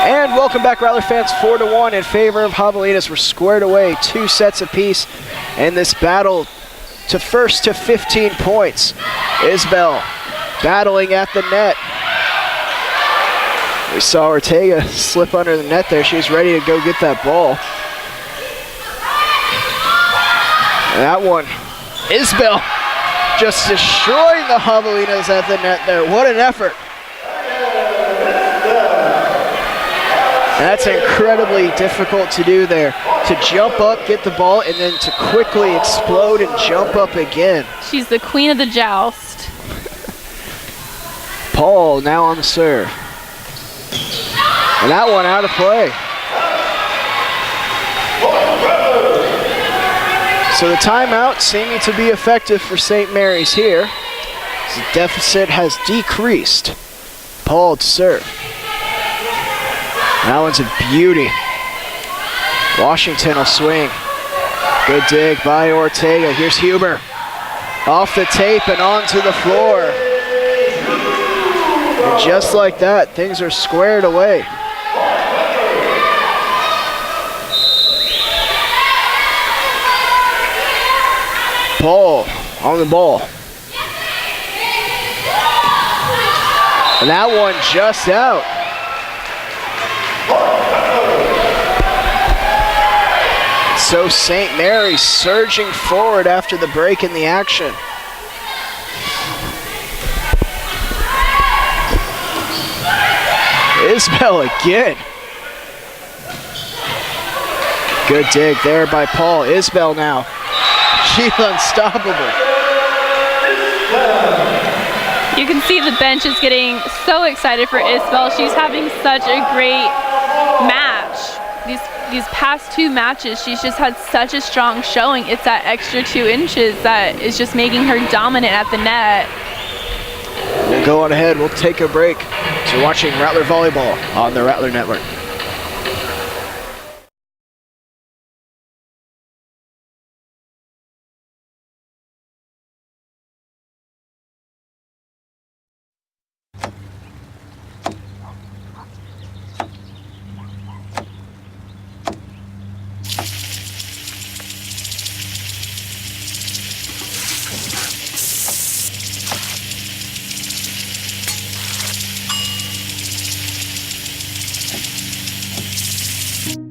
And welcome back, Rattler fans. 4-1 in favor of Javelinas. We're squared away, 2 sets apiece in this battle to first to 15 points. Isbell battling at the net. We saw Ortega slip under the net there. She's ready to go get that ball. And that one, Isbell just destroying the Javelinas at the net there. What an effort. And that's incredibly difficult to do there, to jump up, get the ball, and then to quickly explode and jump up again. She's the queen of the joust. Paul now on the serve. And that one out of play. So the timeout seeming to be effective for St. Mary's here. The deficit has decreased. Paul to serve. That one's a beauty. Washington will swing. Good dig by Ortega. Here's Huber. Off the tape and onto the floor. And just like that, things are squared away. Paul on the ball. And that one just out. So St. Mary's surging forward after the break in the action. Isbell again. Good dig there by Paul. Isbell now. She's unstoppable. You can see the bench is getting so excited for Isbell. She's having such a great match. These past 2 matches, she's just had such a strong showing. It's that extra 2 inches that is just making her dominant at the net. We'll go on ahead. We'll take a break. So you're watching Rattler Volleyball on the Rattler Network.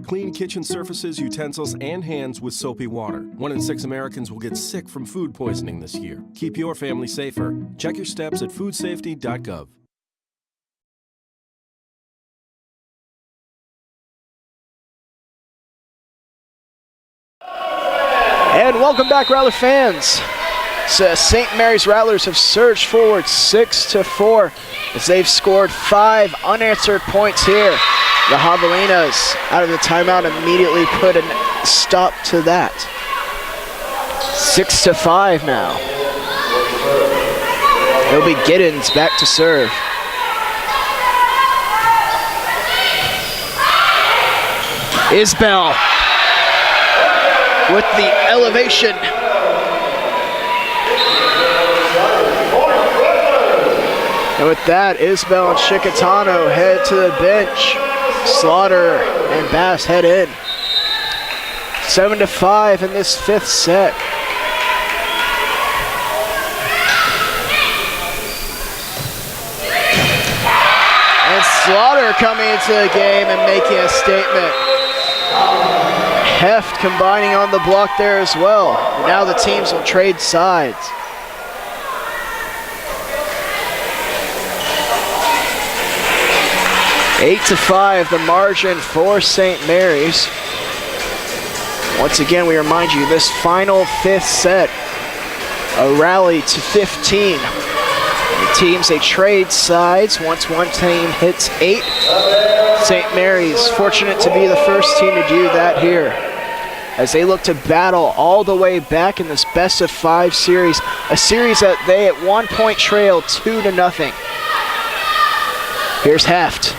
Clean kitchen surfaces, utensils, and hands with soapy water. 1 in 6 Americans will get sick from food poisoning this year. Keep your family safer. Check your steps at foodsafety.gov. And welcome back, Rattler fans. So St. Mary's Rattlers have surged forward 6-4 as they've scored 5 unanswered points here. The Javelinas out of the timeout immediately put a stop to that. 6-5 now. It'll be Giddens back to serve. Isbell with the elevation. And with that, Isbell and Chicatano head to the bench. Slaughter and Bass head in. 7-5 in this 5th set. And Slaughter coming into the game and making a statement. Heft combining on the block there as well. And now the teams will trade sides. Eight to 5, the margin for St. Mary's. Once again, we remind you, this final 5th set, a rally to 15. The teams, they trade sides once one team hits 8. St. Mary's fortunate to be the first team to do that here, as they look to battle all the way back in this best-of-5 series, a series that they at one point trailed 2-0. Here's Heft.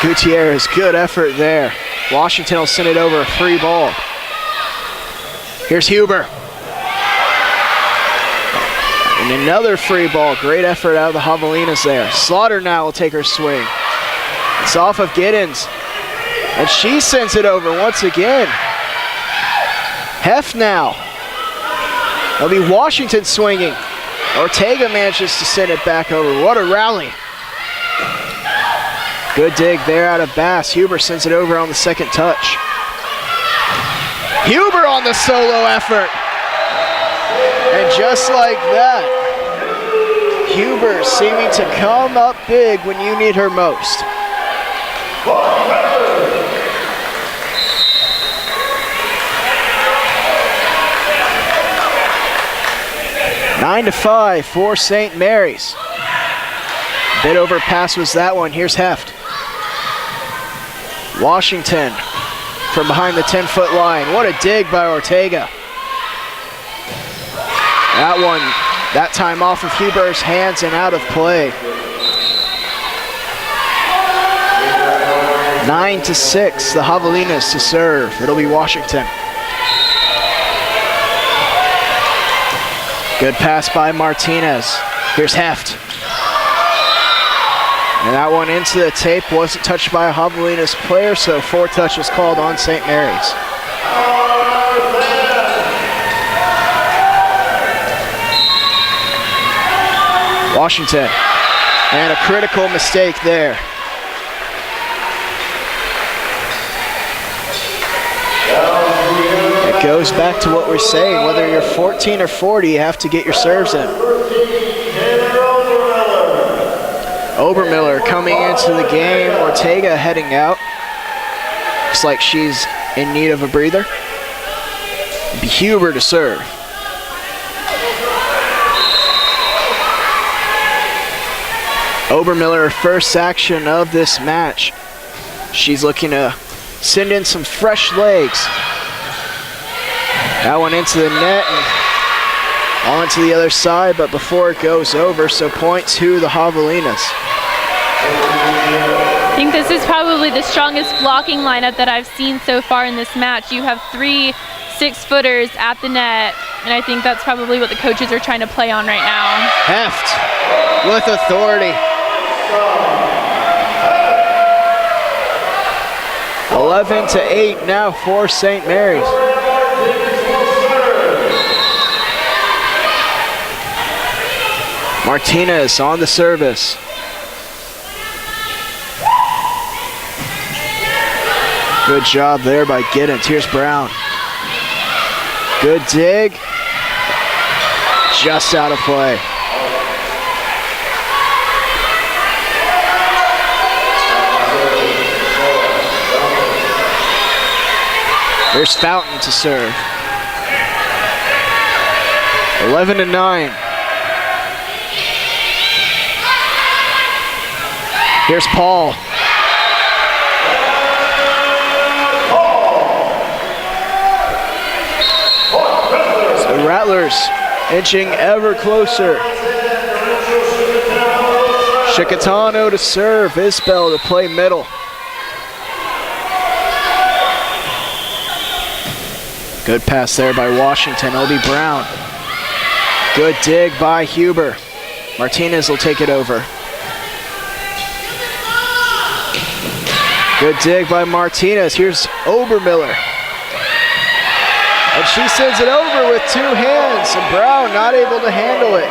Gutierrez, good effort there. Washington will send it over, a free ball. Here's Huber. And another free ball, great effort out of the Javelinas there. Slaughter now will take her swing. It's off of Giddens. And she sends it over once again. Heft now. It'll be Washington swinging. Ortega manages to send it back over. What a rally. Good dig there out of Bass. Huber sends it over on the second touch. Huber on the solo effort. And just like that, Huber seeming to come up big when you need her most. 9-5 for St. Mary's. Bit over pass was that one. Here's Heft. Washington from behind the 10-foot line. What a dig by Ortega. That one, that time off of Huber's hands and out of play. 9-6, the Javelinas to serve. It'll be Washington. Good pass by Martinez. Here's Heft. And that one into the tape, wasn't touched by a Javelinas player, so 4 touches called on St. Mary's. Washington, and a critical mistake there. It goes back to what we're saying, whether you're 14 or 40, you have to get your serves in. Obermiller coming into the game, Ortega heading out. Looks like she's in need of a breather. Huber to serve. Obermiller, first action of this match. She's looking to send in some fresh legs. That one into the net and on to the other side, but before it goes over, so point to the Javelinas. I think this is probably the strongest blocking lineup that I've seen so far in this match. You have 3 6-footers at the net, and I think that's probably what the coaches are trying to play on right now. Heft with authority. 11-8 now for St. Mary's. Martinez on the service. Good job there by Giddens. Here's Brown. Good dig. Just out of play. Here's Fountain to serve. 11-9. Here's Paul. So the Rattlers inching ever closer. Chicatano to serve. Isbell to play middle. Good pass there by Washington. It'll be Brown. Good dig by Huber. Martinez will take it over. Good dig by Martinez. Here's Obermiller. And she sends it over with 2 hands, and Brown not able to handle it.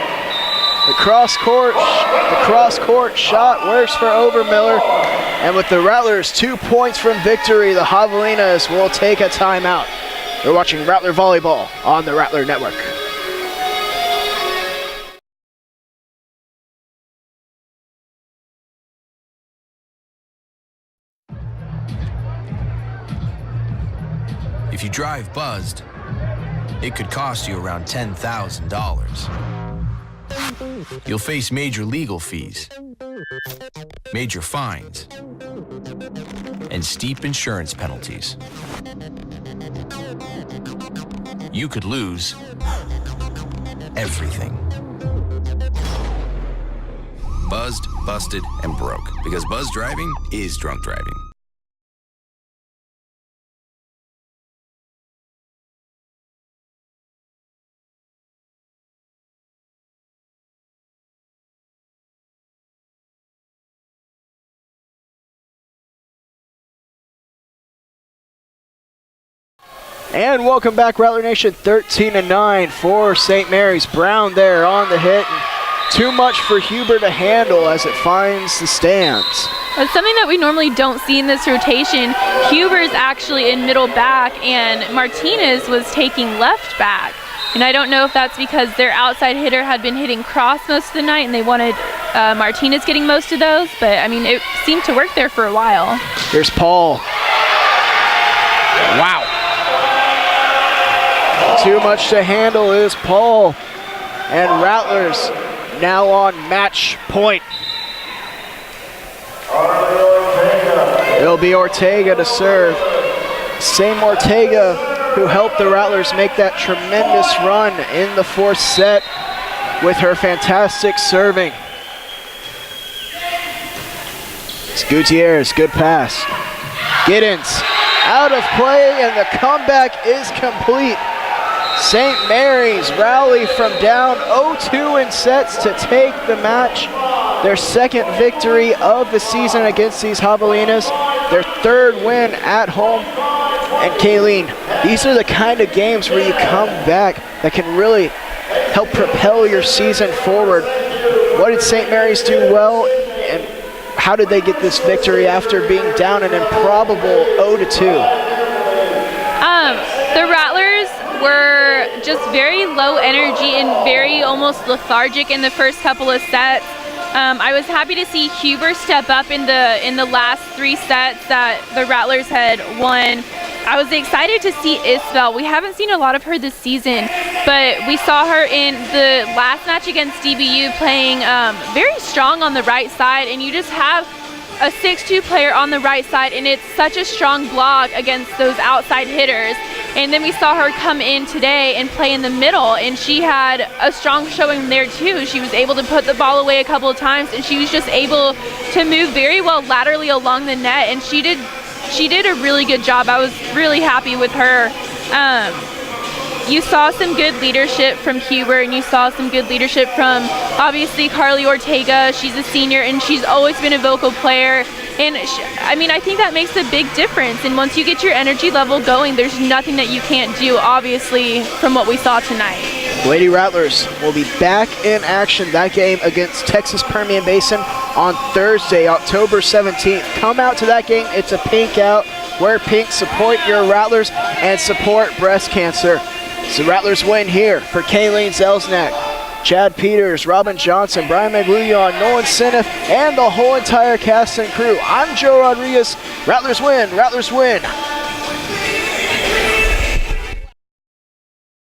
The cross court shot works for Obermiller. And with the Rattlers 2 points from victory, the Javelinas will take a timeout. You're watching Rattler Volleyball on the Rattler Network. If you drive buzzed, it could cost you around $10,000. You'll face major legal fees, major fines, and steep insurance penalties. You could lose everything. Buzzed, busted, and broke. Because buzz driving is drunk driving. And welcome back, Rattler Nation. 13-9 for St. Mary's. Brown there on the hit. Too much for Huber to handle as it finds the stands. It's something that we normally don't see in this rotation. Huber's actually in middle back, and Martinez was taking left back. And I don't know if that's because their outside hitter had been hitting cross most of the night and they wanted Martinez getting most of those, but I mean, it seemed to work there for a while. Here's Paul. Wow. Too much to handle is Paul. And Rattlers now on match point. It'll be Ortega to serve. Same Ortega who helped the Rattlers make that tremendous run in the fourth set with her fantastic serving. It's Gutierrez, good pass. Giddens out of play, and the comeback is complete. St. Mary's rally from down 0-2 in sets to take the match. Their second victory of the season against these Javelinas. Their third win at home. And Kayleen, these are the kind of games where you come back that can really help propel your season forward. What did St. Mary's do well, and how did they get this victory after being down an improbable 0-2? The Rattlers were just very low energy and very almost lethargic in the first couple of sets. I was happy to see Huber step up in the last three sets that the Rattlers had won. I was excited to see Isabel. We haven't seen a lot of her this season, but we saw her in the last match against DBU playing very strong on the right side, and you just have a 6'2" player on the right side, and it's such a strong block against those outside hitters. And then we saw her come in today and play in the middle, and she had a strong showing there too. She was able to put the ball away a couple of times, and she was just able to move very well laterally along the net, and she did a really good job. I was really happy with her. You saw some good leadership from Huber, and you saw some good leadership from, obviously, Carly Ortega. She's a senior, and she's always been a vocal player. And, I think that makes a big difference. And once you get your energy level going, there's nothing that you can't do, obviously, from what we saw tonight. Lady Rattlers will be back in action. That game against Texas Permian Basin on Thursday, October 17th. Come out to that game. It's a pink out. Wear pink, support your Rattlers, and support breast cancer. So Rattlers win here for Kayleen Zelsnak, Chad Peters, Robin Johnson, Brian Magluglia, Nolan Senef, and the whole entire cast and crew. I'm Joe Rodriguez. Rattlers win. Rattlers win.